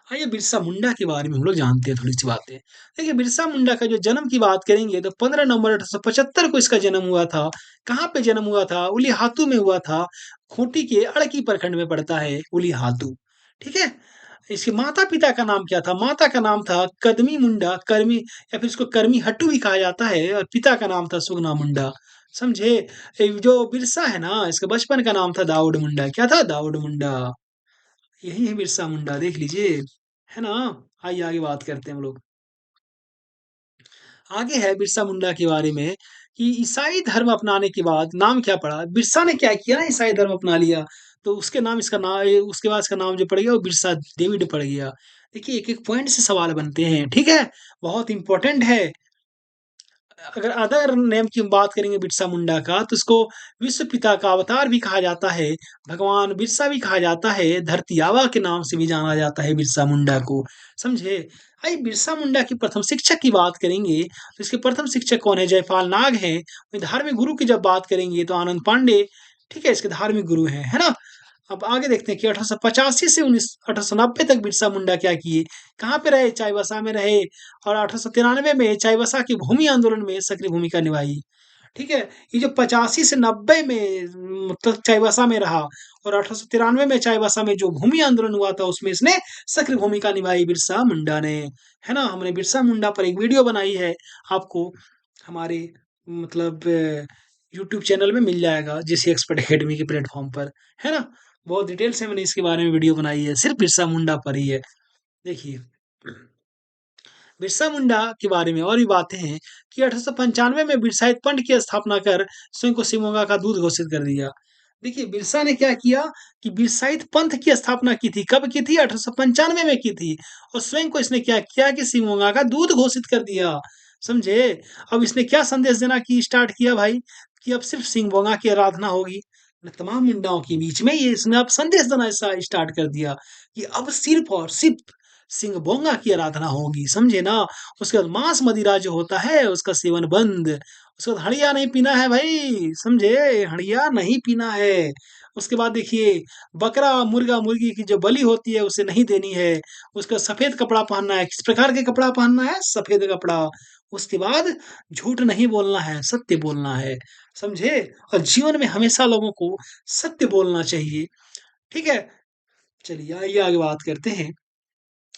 आइए बिरसा मुंडा के बारे में हम लोग जानते हैं थोड़ी सी बातें। देखिए बिरसा मुंडा का जो जन्म की बात करेंगे तो 15 नवंबर 1875 को इसका जन्म हुआ था। कहाँ पे जन्म हुआ था? उलीहातू में हुआ था। खूंटी के अड़की प्रखंड में पड़ता है उलीहातू, ठीक है? इसके माता पिता का नाम क्या था? माता का नाम था कदमी मुंडा, कर्मी या फिर इसको कर्मी हट्टू भी कहा जाता है, और पिता का नाम था सुगना मुंडा, समझे? जो बिरसा है ना, इसके बचपन का नाम था दाऊद मुंडा। क्या था? दाऊद मुंडा। यही है बिरसा मुंडा, देख लीजिए, है ना? आइए आगे बात करते हैं हम लोग। आगे है बिरसा मुंडा के बारे में कि ईसाई धर्म अपनाने के बाद नाम क्या पड़ा? बिरसा ने क्या किया ना, ईसाई धर्म अपना लिया, तो उसके नाम इसका नाम उसके बाद इसका नाम जो पड़ गया वो बिरसा डेविड पड़ गया। देखिए एक-एक पॉइंट से सवाल बनते हैं, ठीक है? बहुत इम्पोर्टेंट है। अगर अदर नेम की हम बात करेंगे बिरसा मुंडा का तो इसको विश्व पिता का अवतार भी कहा जाता है, भगवान बिरसा भी कहा जाता है, धरती आबा के नाम से भी जाना जाता है बिरसा मुंडा को, समझे? आइए बिरसा मुंडा की प्रथम शिक्षक की बात करेंगे तो इसके प्रथम शिक्षक कौन है? जयपाल नाग हैं। वहीं धार्मिक गुरु की जब बात करेंगे तो आनंद पांडे, ठीक है? इसके धार्मिक गुरु हैं, है ना? अब आगे देखते हैं कि 1885 से 1890 तक बिरसा मुंडा क्या किए? कहाँ पे रहे? चाईबासा में रहे, और 1893 में चाईबासा की भूमि आंदोलन में सक्रिय भूमिका निभाई। ठीक है? ये जो 85 से 90 में मतलब चाईबासा में रहा, और 1893 में चाईबासा में जो भूमि आंदोलन हुआ था उसमें इसने सक्रिय भूमिका निभाई बिरसा मुंडा ने, है ना? हमने बिरसा मुंडा पर एक वीडियो बनाई है, आपको हमारे मतलब यूट्यूब चैनल में मिल जाएगा, जेसी एक्सपर्ट अकेडमी के प्लेटफ़ॉर्म पर, है ना? बहुत डिटेल से मैंने इसके बारे में वीडियो बनाई है, सिर्फ़ बिरसा मुंडा पर ही है। देखिए, बिरसा मुंडा के बारे में और भी बातें हैं कि 1895 में बिरसाइत पंथ की स्थापना कर स्वयं को शिवमोगा का दूत घोषित कर दिया। देखिए, बिरसा ने क्या किया कि बिरसाइत पंथ की स्थापना की थी। कब की थी? 1895 में की थी, और स्वयं को इसने क्या किया कि शिवमोगा का दूत घोषित कर दिया, समझे? अब इसने क्या संदेश देना की स्टार्ट किया भाई, कि अब सिर्फ़ शिवमोगा की आराधना होगी। तमाम मुंडाओं के बीच में ये इसने अब संदेश देना ऐसा स्टार्ट कर दिया कि अब सिर्फ़ और सिर्फ़ सिंह बोंगा की आराधना होगी, समझे ना? उसके बाद मांस मदिरा जो होता है उसका सेवन बंद। उसके बाद हड़िया नहीं पीना है भाई, समझे? हड़िया नहीं पीना है। उसके बाद देखिए, बकरा, मुर्गा, मुर्गी की जो बलि होती है उसे नहीं देनी है। उसका सफ़ेद कपड़ा पहनना है। किस प्रकार के कपड़ा पहनना है? सफ़ेद कपड़ा। उसके बाद झूठ नहीं बोलना है, सत्य बोलना है, समझे? और जीवन में हमेशा लोगों को सत्य बोलना चाहिए, ठीक है? चलिए आइए आगे बात करते हैं।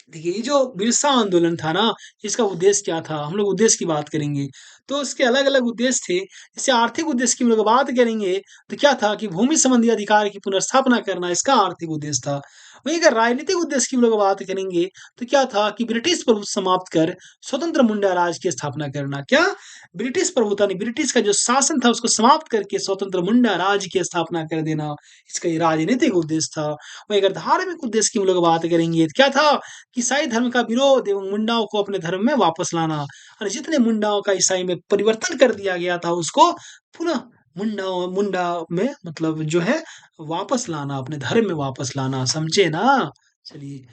देखिए, ये जो बिरसा आंदोलन था ना, इसका उद्देश्य क्या था? हम लोग उद्देश्य की बात करेंगे, तो इसके अलग-अलग उद्देश्य थे। जैसे आर्थिक उद्देश्य की हम लोग बात करेंगे, तो क्या था कि भूमि संबंधी अधिकार की पुनर्स्थापना करना, इसका आर्थिक उद्देश्य था। वहीं अगर राजनीतिक उद्देश्य की हम लोग बात करेंगे, तो क्या था कि ब्रिटिश प्रभुत्व समाप्त कर स्वतंत्र मुंडा राज की स्थापना करना। क्या? ब्रिटिश प्रभुता नहीं, ब्रिटिश का जो शासन था उसको समाप्त करके स्वतंत्र मुंडा राज की स्थापना कर देना, इसका ये राजनीतिक उद्देश्य था। वहीं अगर धार्मिक उद्देश्य की हम लोग बात करेंगे, तो क्या था? ईसाई धर्म का विरोध एवं मुंडाओं को अपने धर्म में वापस लाना, और जितने मुंडाओं का ईसाई में परिवर्तन कर दिया गया था उसको पुनः मुंडा में मतलब जो है वापस लाना, अपने धर्म में वापस लाना, समझे ना? चलिए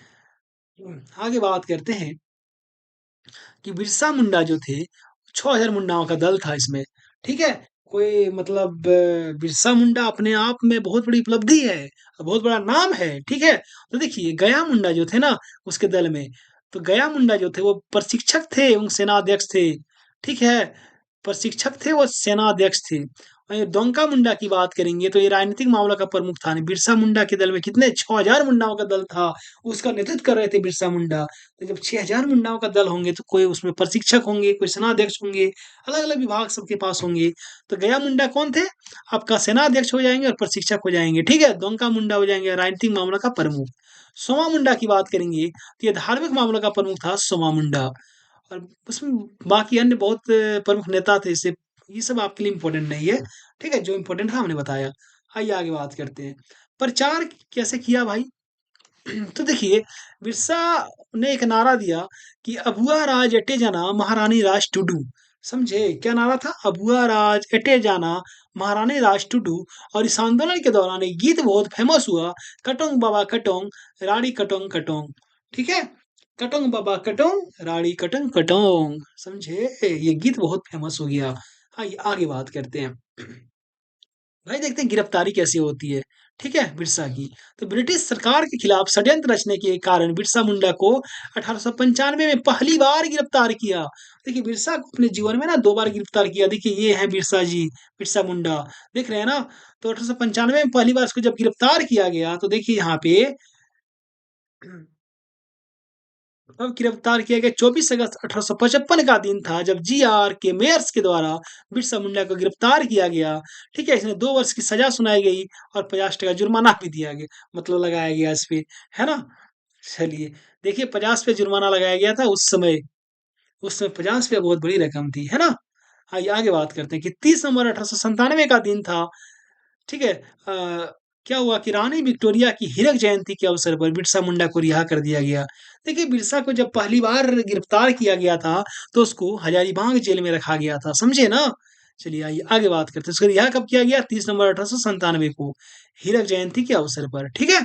आगे बात करते हैं कि बिरसा मुंडा जो थे 6000 मुंडाओं का दल था इसमें, ठीक है? कोई मतलब बिरसा मुंडा अपने आप में बहुत बड़ी उपलब्धि है, बहुत बड़ा नाम है, ठीक है? तो देखिए गया मुंडा जो थे ना उसके दल में, तो गया मुंडा जो थे वो प्रशिक्षक थे एवं सेनाध्यक्ष थे, ठीक है? प्रशिक्षक थे वो सेनाध्यक्ष थे। वहीं डोंका मुंडा की बात करेंगे तो ये राजनीतिक मामला का प्रमुख था। बिरसा मुंडा के दल में कितने 6000 मुंडाओं का दल था, उसका नेतृत्व कर रहे थे बिरसा मुंडा। तो जब 6000 मुंडाओं का दल होंगे तो कोई उसमें प्रशिक्षक होंगे, कोई सेनाध्यक्ष होंगे, अलग-अलग विभाग सबके पास होंगे। तो गया मुंडा कौन थे? आपका सेनाध्यक्ष हो जाएँगे और प्रशिक्षक हो जाएँगे, ठीक है? दोंका मुंडा हो जाएँगे राजनीतिक मामला का प्रमुख। सोमा मुंडा की बात करेंगे तो ये धार्मिक मामलों का प्रमुख था सोमा मुंडा, और उसमें बाकी अन्य बहुत प्रमुख नेता थे इससे, ये सब आपके लिए इम्पोर्टेंट नहीं है, ठीक है? जो इम्पोर्टेंट था हमने बताया। आइए आगे बात करते हैं। प्रचार कैसे किया भाई? तो देखिए, बिरसा ने एक नारा दिया कि अभुआ राज एटे जना महारानी राज टुडू। समझे? क्या नारा था? अबुआ राज एटे जाना, महारानी राज टुडू। और इस आंदोलन के दौरान एक गीत बहुत फेमस हुआ, कटोंग बाबा कटोंग, राड़ी कटोंग कटोंग। ठीक है? कटोंग बाबा कटोंग, राड़ी कटोंग कटोंग। समझे? ये गीत बहुत फेमस हो गया। आइए आगे बात करते हैं। भाई देखते हैं गिरफ्तारी कैसे होती है। ठीक है, बिरसा की। तो ब्रिटिश सरकार के खिलाफ षड्यंत्र रचने के कारण बिरसा मुंडा को 1895 में पहली बार गिरफ्तार किया। देखिए बिरसा को अपने जीवन में ना 2 बार गिरफ्तार किया। देखिए ये है बिरसा जी, बिरसा मुंडा। देख रहे हैं ना? तो 1895 में पहली बार इसको जब गिरफ्तार किया गया तो देखिए यहाँ पे कब गिरफ्तार किया गया? 24 अगस्त 1855 का दिन था जब जीआर के मेयर्स के द्वारा बिरसा मुंडा को गिरफ्तार किया गया। ठीक है, इसने 2 वर्ष की सजा सुनाई गई और 50 टका जुर्माना भी दिया गया, मतलब लगाया गया इस पे, है ना? चलिए, देखिए 50 पे जुर्माना लगाया गया था उस समय 50 पे बहुत बड़ी रकम थी, है ना? आइए आगे बात करते हैं कि 30 नवंबर 1897 का दिन था। ठीक है? क्या हुआ कि रानी विक्टोरिया की हीरक जयंती के अवसर पर बिरसा मुंडा को रिहा कर दिया गया। देखिए बिरसा को जब पहली बार गिरफ्तार किया गया था, तो उसको हजारीबाग जेल में रखा गया था, समझे ना? चलिए आइए आगे बात करते हैं। उसको रिहा कब किया गया? 30 नवंबर 1897 को, हीरक जयंती के अवसर पर। ठीक है?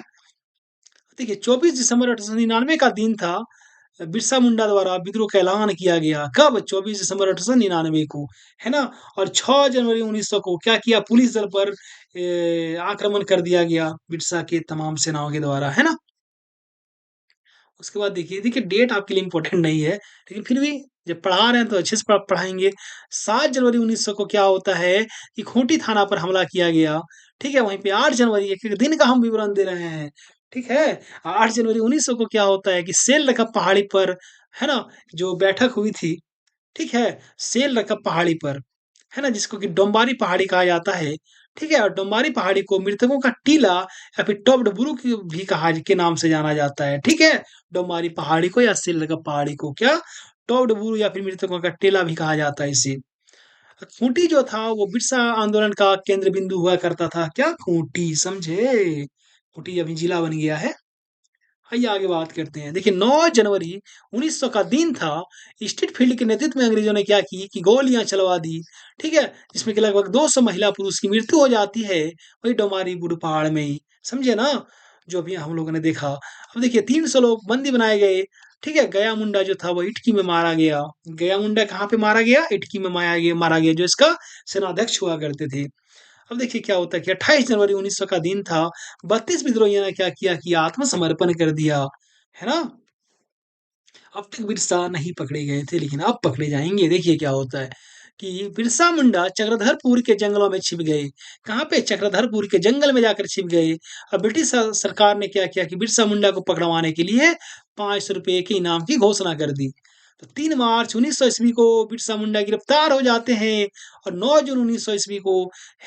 देखिए 24 दिसंबर 1899 का दिन था। बिरसा मुंडा द्वारा विद्रोह का ऐलान किया गया। कब? 24 दिसंबर 1899 को, है ना? और 6 जनवरी 1900 को क्या किया? पुलिस दल पर आक्रमण कर दिया गया बिरसा के तमाम सेनाओं के द्वारा, है ना? उसके बाद देखिए डेट आपके लिए इम्पोर्टेंट नहीं है, लेकिन फिर भी जब पढ़ा रहे हैं तो अच्छे से पढ़ाएँगे। 7 जनवरी 1900 को क्या होता है कि खूंटी थाना पर हमला किया गया। ठीक है? वहीं पे 8 जनवरी, एक-एक दिन का हम विवरण दे रहे हैं। ठीक है? 8 जनवरी 1900 को क्या होता है कि सेल-रकब पहाड़ी पर, है ना? जो बैठक हुई थी, ठीक है? सेल-रकब पहाड़ी पर, है ना? जिसको कि डोम्बारी पहाड़ी कहा जाता है। ठीक है? और डोम्बारी पहाड़ी को मृतकों का टीला या फिर टोब्ड-बुरु की भी कहा के नाम से जाना जाता है। ठीक है? डोम्बारी पहाड़ी को या सेल-रकब पहाड़ी को क्या? टोब्ड-बुरु या फिर मृतकों का टीला भी कहा जाता है इसे। खूंटी जो था वो बिरसा आंदोलन का केंद्र बिंदु हुआ करता था। क्या? खूंटी, समझे? खूंटी अभी जिला बन गया है। आइए आगे बात करते हैं। देखिए 9 जनवरी 1900 का दिन था। स्ट्रीटफील्ड के नेतृत्व में अंग्रेजों ने क्या की कि गोलियां चलवा दी। ठीक है? जिसमें कि लगभग 200 महिला पुरुष की मृत्यु हो जाती है, वही डोमारी बुरु पहाड़ में ही। समझे ना? जो भी हम लोगों ने देखा। अब देखिए 300 लोग बंदी बनाए गए। ठीक है? गया मुंडा जो था वो इटकी में मारा गया। गया मुंडा कहाँ पे मारा गया? इटकी में मारा गया, जो इसका सेनाध्यक्ष हुआ करते थे। अब देखिए क्या होता है कि 28 जनवरी 1900 का दिन था। 32 विद्रोहियों ने क्या किया कि आत्मसमर्पण कर दिया, है ना? अब तक बिरसा नहीं पकड़े गए थे, लेकिन अब पकड़े जाएँगे। देखिए क्या होता है कि बिरसा मुंडा चक्रधरपुर के जंगलों में छिप गए। कहाँ पे? चक्रधरपुर के जंगल में जाकर छिप गए। अब ब्रिटिश सरकार ने क्या किया कि बिरसा मुंडा को पकड़वाने के लिए ₹500 के इनाम की घोषणा कर दी। तो 3 मार्च 1900 ईस्वी को बिरसा मुंडा गिरफ्तार हो जाते हैं और 9 जून 1900 ईस्वी को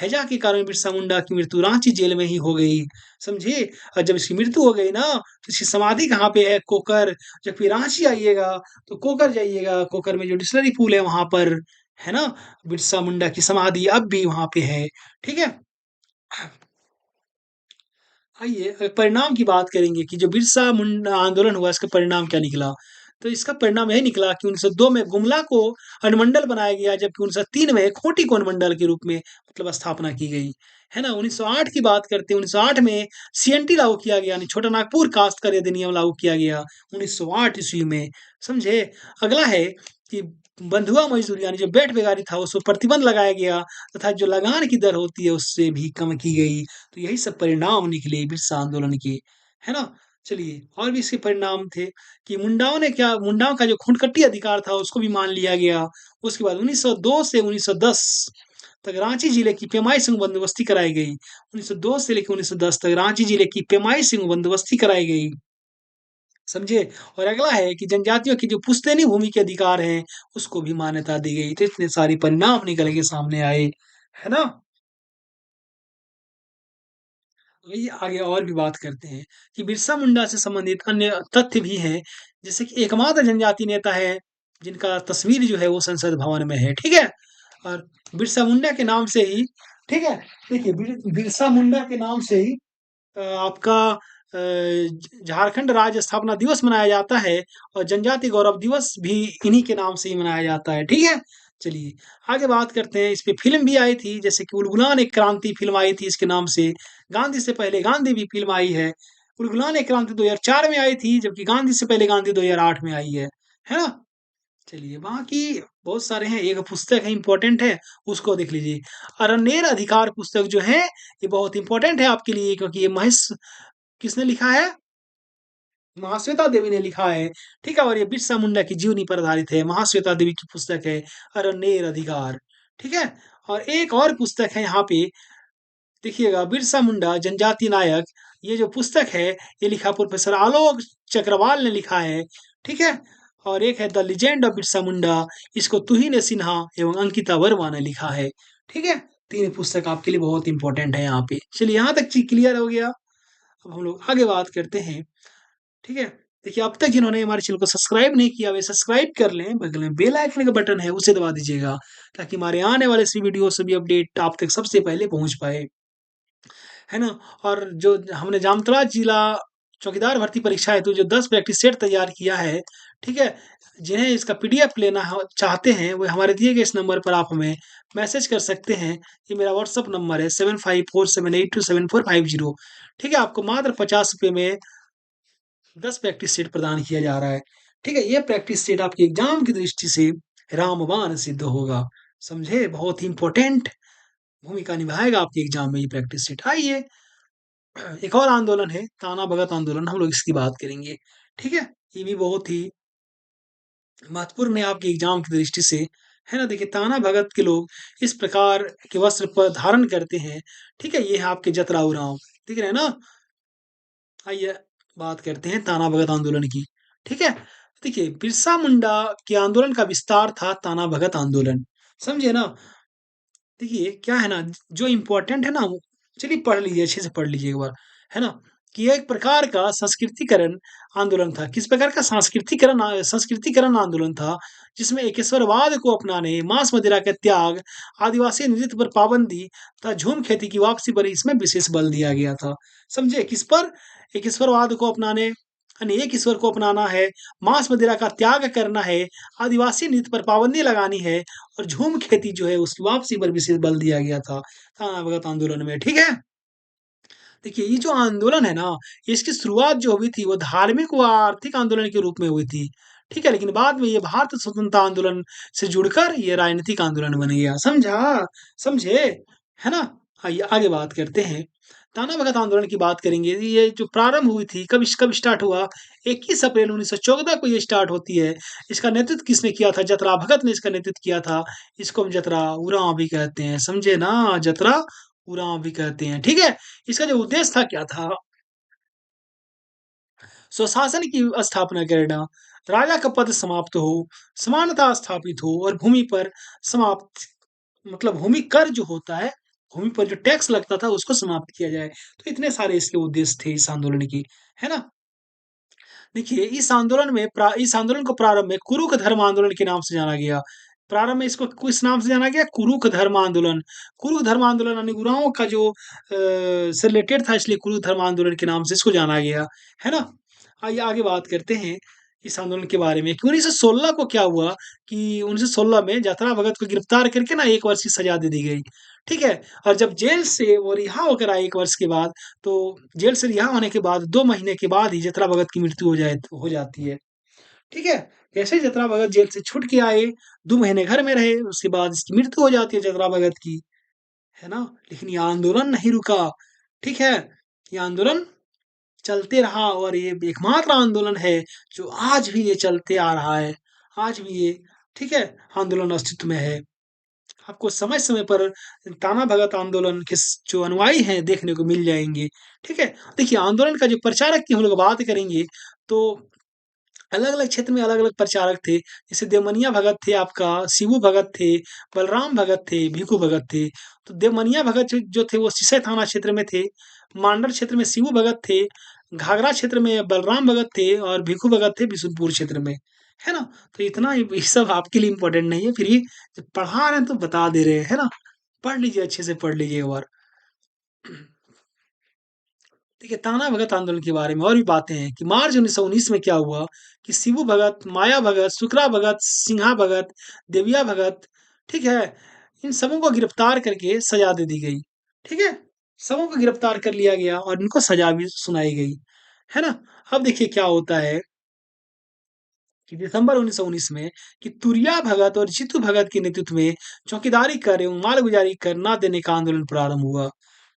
हैजा के कारण बिरसा मुंडा की मृत्यु रांची जेल में ही हो गई। समझे? और जब इसकी मृत्यु हो गई ना, तो इसकी समाधि कहाँ पे है? कोकर। जब फिर रांची आइएगा तो कोकर जाइएगा, कोकर में जो डिस्टिलरी पूल है वहां पर, है ना? बिरसा मुंडा की समाधि अब भी वहां पे है। ठीक है? आइए परिणाम की बात करेंगे कि जो बिरसा मुंडा आंदोलन हुआ इसका परिणाम क्या निकला। तो इसका परिणाम यही निकला कि 1902 में गुमला को अनुमंडल बनाया गया, जबकि 1903 में खूंटी को अनुमंडल के रूप में मतलब स्थापना की गई, है ना? 1908 की बात करते हैं। 1908 में सीएनटी लागू किया गया, यानी छोटा नागपुर काश्तकार अधिनियम लागू किया गया 1908 ईस्वी में। समझे? अगला है कि बंधुआ मजदूरी, यानी जो बेट बेगारी था उस पर प्रतिबंध लगाया गया तथा जो लगान की दर होती है उससे भी कम की गई। तो यही सब परिणाम निकले बिरसा आंदोलन के, है ना? चलिए और भी इसके परिणाम थे कि मुंडाओं का जो खूंटकट्टी अधिकार था उसको भी मान लिया गया। उसके बाद 1902 से 1910 तक रांची जिले की पेमाई सिंह बंदोबस्ती कराई गई। 1902 से लेकर 1910 तक रांची जिले की पेमाई सिंह बंदोबस्ती कराई गई। समझे? और अगला है कि जनजातियों की जो पुश्तैनी भूमि के अधिकार हैं, उसको भी मान्यता दी गई। तो इतने सारे परिणाम निकल के सामने आए, है ना? वही आगे और भी बात करते हैं कि बिरसा मुंडा से संबंधित अन्य तथ्य भी हैं, जैसे कि एकमात्र जनजाति नेता है जिनका तस्वीर जो है वो संसद भवन में है, ठीक है? और बिरसा मुंडा के नाम से ही, ठीक है? देखिए बिरसा मुंडा के नाम से ही आपका झारखंड राज्य स्थापना दिवस मनाया जाता है और जनजाति गौरव दिवस भी इन्हीं के नाम से ही मनाया जाता है, ठीक है? चलिए आगे बात करते हैं। इस पे फ़िल्म भी आई थी, जैसे कि उलगुलान एक क्रांति फ़िल्म आई थी इसके नाम से। गांधी से पहले गांधी भी फ़िल्म आई है। उलगुलान एक क्रांति 2004 में आई थी, जबकि गांधी से पहले गांधी 2008 में आई है। है ना? चलिए बाकी बहुत सारे हैं। एक पुस्तक है इम्पोर्टेंट है, उसको देख लीजिए। अरण्येर अधिकार पुस्तक जो है, ये बहुत इम्पोर्टेंट है आपके लिए, क्योंकि ये महेश किसने लिखा है? महाश्वेता देवी ने लिखा है। ठीक है? और ये बिरसा मुंडा की जीवनी पर आधारित है। महाश्वेता देवी की पुस्तक है अरण्येर अधिकार। ठीक है? और एक और पुस्तक है यहाँ पे, देखिएगा, बिरसा मुंडा जनजाति नायक। ये जो पुस्तक है, ये लिखा प्रोफेसर आलोक चक्रवाल ने लिखा है। ठीक है? और एक है the legend of Birsa Munda, इसको तुहिन सिन्हा एवं अंकिता वर्मा ने लिखा है। ठीक है? तीन पुस्तक आपके लिए बहुत इंपॉर्टेंट है यहाँ पे। चलिए यहाँ तक चीज क्लियर हो गया। अब हम लोग आगे बात करते हैं। ठीक है? देखिए, अब तक जिन्होंने हमारे चैनल को सब्सक्राइब नहीं किया, वे सब्सक्राइब कर लें। बगल में बेल आइकन का बटन है, उसे दबा दीजिएगा, ताकि हमारे आने वाले सभी वीडियो सभी अपडेट आप तक सबसे पहले पहुंच पाए। है ना? और जो हमने जामताड़ा जिला चौकीदार भर्ती परीक्षा हेतु जो 10 प्रैक्टिस सेट तैयार किया है, ठीक है? जिन्हें इसका पीडीएफ लेना चाहते हैं, वो हमारे दिए गए इस नंबर पर आप हमें मैसेज कर सकते हैं। ये मेरा व्हाट्सअप नंबर है 7547827450। ठीक है? आपको मात्र 50 रुपये में 10 प्रैक्टिस सेट प्रदान किया जा रहा है। ठीक है? ये प्रैक्टिस सेट आपके एग्जाम की दृष्टि से रामबाण सिद्ध होगा। समझे? बहुत ही इंपॉर्टेंट भूमिका निभाएगा आपके एग्जाम में ये प्रैक्टिस सेट। आइए, एक और आंदोलन है ताना भगत आंदोलन, हम लोग इसकी बात करेंगे। ठीक है? ये भी बहुत ही महत्वपूर्ण है आपके एग्जाम की दृष्टि से। है ना? देखिए, ताना भगत के लोग इस प्रकार के वस्त्र पर धारण करते हैं। ठीक है? ये है आपके जतरा उरांव, दिख रहे हैं ना? आइए बात करते हैं ताना भगत आंदोलन की। ठीक है? देखिए, बिरसा मुंडा के आंदोलन का विस्तार था ताना भगत आंदोलन। समझे ना? देखिए, क्या है ना, जो इम्पोर्टेंट है ना, वो चलिए पढ़ लीजिए, अच्छे से पढ़ लीजिए एक बार, है ना? कि ये एक प्रकार का संस्कृतिकरण आंदोलन था। किस प्रकार का संस्कृतिकरण आंदोलन था, जिसमें एकेश्वरवाद को अपनाने, मांस मदिरा का त्याग, आदिवासी नृत्य पर पाबंदी तथा झूम खेती की वापसी पर इसमें विशेष बल दिया गया था। समझे? किस पर? एकेश्वरवाद को अपनाने, यानी एक ईश्वर को अपनाना है, मांस मदिरा का त्याग करना है, आदिवासी नृत्य पर पाबंदी लगानी है, और झूम खेती जो है उसकी वापसी पर विशेष बल दिया गया था थाना भगत आंदोलन में। ठीक है? देखिए, ये जो आंदोलन है ना, इसकी शुरुआत जो हुई थी वो धार्मिक व आर्थिक आंदोलन के रूप में हुई थी। ठीक है? लेकिन बाद में ये भारत स्वतंत्रता आंदोलन से जुड़कर ये राजनीतिक आंदोलन बन गया। समझा? समझे? है ना? आइए आगे बात करते हैं। ताना भगत आंदोलन की बात करेंगे। ये जो प्रारंभ हुई थी, कब स्टार्ट हुआ? 21 अप्रैल 1914 को ये स्टार्ट होती है। इसका नेतृत्व किसने किया था? जतरा भगत ने इसका नेतृत्व किया था। इसको हम जतरा उरांव भी कहते हैं। समझे ना? जतरा उरांव भी कहते हैं। ठीक है? इसका जो उद्देश्य था क्या था? स्वशासन की स्थापना करना, राजा का पद समाप्त हो, समानता स्थापित हो, और भूमि पर समाप्त, मतलब भूमि कर जो होता है, भूमि पर जो टैक्स लगता था उसको समाप्त किया जाए। तो इतने सारे इसके उद्देश्य थे इस आंदोलन की। है ना? देखिए, इस आंदोलन को प्रारंभ में कुरुख धर्म आंदोलन के नाम से जाना गया। प्रारंभ में इसको किस नाम से जाना गया? कुरुख धर्म आंदोलन। कुरुख धर्म आंदोलन यानी उरांव का जो से रिलेटेड था, इसलिए कुरुख धर्म आंदोलन के नाम से इसको जाना गया। है ना? आइए आगे बात करते हैं इस आंदोलन के बारे में कि 1916 को क्या हुआ, कि 1916 में जतरा भगत को गिरफ्तार करके ना 1 वर्ष की सजा दे दी गई। ठीक है? और जब जेल से वो रिहा होकर आए 1 वर्ष के बाद, तो जेल से रिहा होने के बाद 2 महीने के बाद ही जतरा भगत की मृत्यु हो जाती है। ठीक है? जैसे ही जतरा भगत जेल से छूट के आए, 2 महीने घर में रहे, उसके बाद इसकी मृत्यु हो जाती है जतरा भगत की। है ना? लेकिन ये आंदोलन नहीं रुका। ठीक है? ये आंदोलन चलते रहा, और ये एकमात्र आंदोलन है जो आज भी ये चलते आ रहा है। आज भी ये, ठीक है, आंदोलन अस्तित्व में है। आपको समय-समय पर ताना भगत आंदोलन के जो अनुयायी हैं देखने को मिल जाएँगे। ठीक है? देखिए, आंदोलन का जो प्रचारक की हम लोग बात करेंगे, तो अलग-अलग क्षेत्र में अलग-अलग प्रचारक थे। जैसे देवमनिया भगत थे आपका, शिबू भगत थे, बलराम भगत थे, भिखू भगत थे। तो देवमनिया भगत जो थे वो सिसई थाना क्षेत्र में थे, मांडर क्षेत्र में शिबू भगत थे, घाघरा क्षेत्र में बलराम भगत थे, और भिखू भगत थे बिशुनपुर क्षेत्र में। है ना? तो इतना ही, ये सब आपके लिए इम्पोर्टेंट नहीं है, फिर भी जब पढ़ा रहे हैं तो बता दे रहे हैं, है ना? पढ़ लीजिए, अच्छे से पढ़ लीजिए एक बार। देखिए, ताना भगत आंदोलन के बारे में और भी बातें हैं कि मार्च 1919 में क्या हुआ, कि शिबू भगत, माया भगत, शुक्ला भगत, सिंहा भगत, देविया भगत, ठीक है? इन सबों को गिरफ्तार करके सजा दे दी गई, ठीक है? सबों को गिरफ्तार कर लिया गया और इनको सजा भी सुनाई गई, है ना? अब देखिए क्या होता है कि दिसंबर 1919 में कि तुरिया भगत और जीतू भगत के नेतृत्व में चौकीदारी कर एवं मालगुजारी कर ना देने का आंदोलन प्रारंभ हुआ।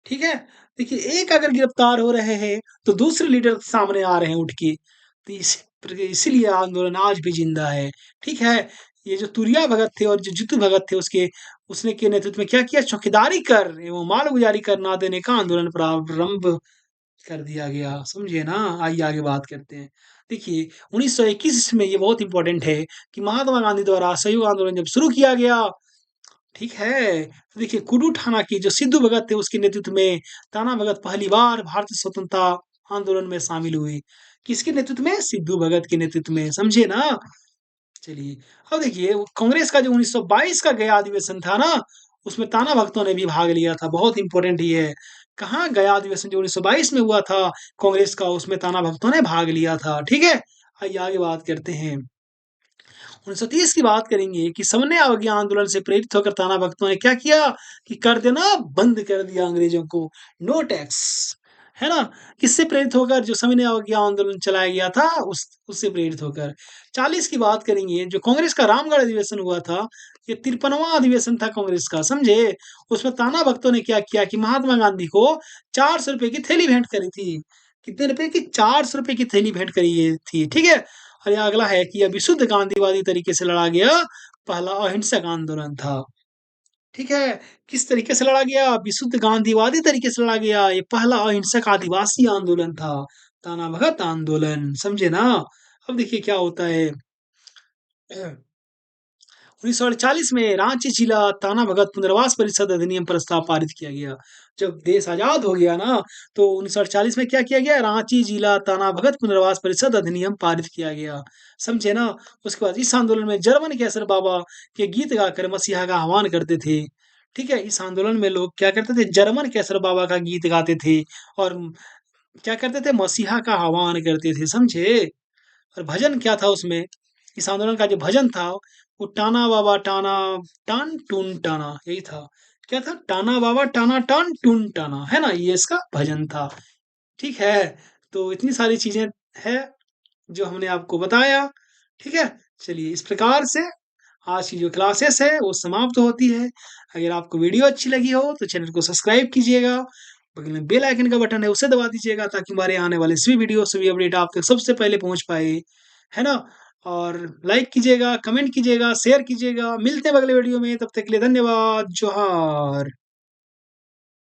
ठीक है? देखिए एक अगर गिरफ्तार हो रहे हैं तो दूसरे लीडर सामने आ रहे हैं उठ के। तो इसीलिए आंदोलन आज भी जिंदा है। ठीक है? ये जो तुरिया भगत थे और जो जीतू भगत थे उसके उसने के नेतृत्व में क्या किया चौकीदारी कर एवं मालगुजारी कर ना देने का आंदोलन प्रारंभ कर दिया गया, समझे ना? आइए आगे बात करते हैं। देखिए 1921 में ये बहुत इम्पोर्टेंट है कि महात्मा गांधी द्वारा असहयोग आंदोलन जब शुरू किया गया, ठीक है? तो देखिए कुडू थाना की जो सिद्धू भगत थे उसके नेतृत्व में ताना भगत पहली बार भारतीय स्वतंत्रता आंदोलन में शामिल हुए। किसके नेतृत्व में? सिद्धू भगत के नेतृत्व में, समझे ना? चलिए, अब देखिए वो कांग्रेस का जो 1922 का गया अधिवेशन था ना, उसमें ताना भगतों ने भी भाग लिया था, बहुत इम्पोर्टेंट ये है। कहाँ गया अधिवेशन जो 1922 में हुआ था कांग्रेस का, उसमें ताना भगतों ने भाग लिया था, ठीक है? आइए आगे बात करते हैं। 1930 की बात करेंगे कि समन्वय अवज्ञा आंदोलन से प्रेरित होकर ताना भगतों ने क्या किया कि कर देना बंद कर दिया अंग्रेजों को, नो टैक्स, है ना? किससे प्रेरित होकर? जो समन्वय अवज्ञा आंदोलन चलाया गया था उस उससे प्रेरित होकर। 40 की बात करेंगे जो कांग्रेस का रामगढ़ अधिवेशन हुआ था, ये 53वां अधिवेशन था कांग्रेस का, समझे? उसमें ताना भगतों ने क्या किया कि महात्मा गांधी को 400 रुपए की थैली भेंट करी थी। कितने रुपए की? 400 रुपए की थैली भेंट करी थी, ठीक है? और ये अगला है कि यह विशुद्ध गांधीवादी तरीके से लड़ा गया पहला अहिंसक आंदोलन था। ठीक है? किस तरीके से लड़ा गया? विशुद्ध गांधीवादी तरीके से लड़ा गया। ये पहला अहिंसक आदिवासी आंदोलन था, ताना भगत आंदोलन, समझे ना? अब देखिए क्या होता है 1948 में रांची जिला ताना भगत पुनर्वास परिषद अधिनियम प्रस्ताव पारित किया गया। जब देश आजाद हो गया ना, तो 1948 में क्या किया गया? रांची जिला ताना भगत पुनर्वास परिषद अधिनियम पारित किया गया, समझे ना? उसके बाद इस आंदोलन में जर्मन केसर बाबा के गीत गाकर मसीहा का आह्वान करते थे। ठीक है? इस आंदोलन में लोग क्या करते थे? जर्मन केसर बाबा का गीत गाते थे और क्या करते थे? मसीहा का आह्वान करते थे, समझे? और भजन क्या था उसमें? इस आंदोलन का जो भजन था वो टाना बाबा टाना टान टून टाना यही था। क्या था? टाना बाबा टाना टान टून टाना, है ना? ये इसका भजन था। ठीक है? तो इतनी सारी चीजें हैं जो हमने आपको बताया। ठीक है? चलिए इस प्रकार से आज की जो क्लासेस है वो समाप्त होती है। अगर आपको वीडियो अच्छी लगी हो तो चैनल को सब्सक्राइब कीजिएगा। बगल में बेल आइकन का बटन है उसे दबा दीजिएगा ताकि हमारे आने वाले सभी वीडियो सभी अपडेट आप तक सबसे पहले पहुंच पाए, है ना? और लाइक कीजिएगा, कमेंट कीजिएगा, शेयर कीजिएगा। मिलते हैं अगले वीडियो में, तब तक के लिए धन्यवाद। जोहार।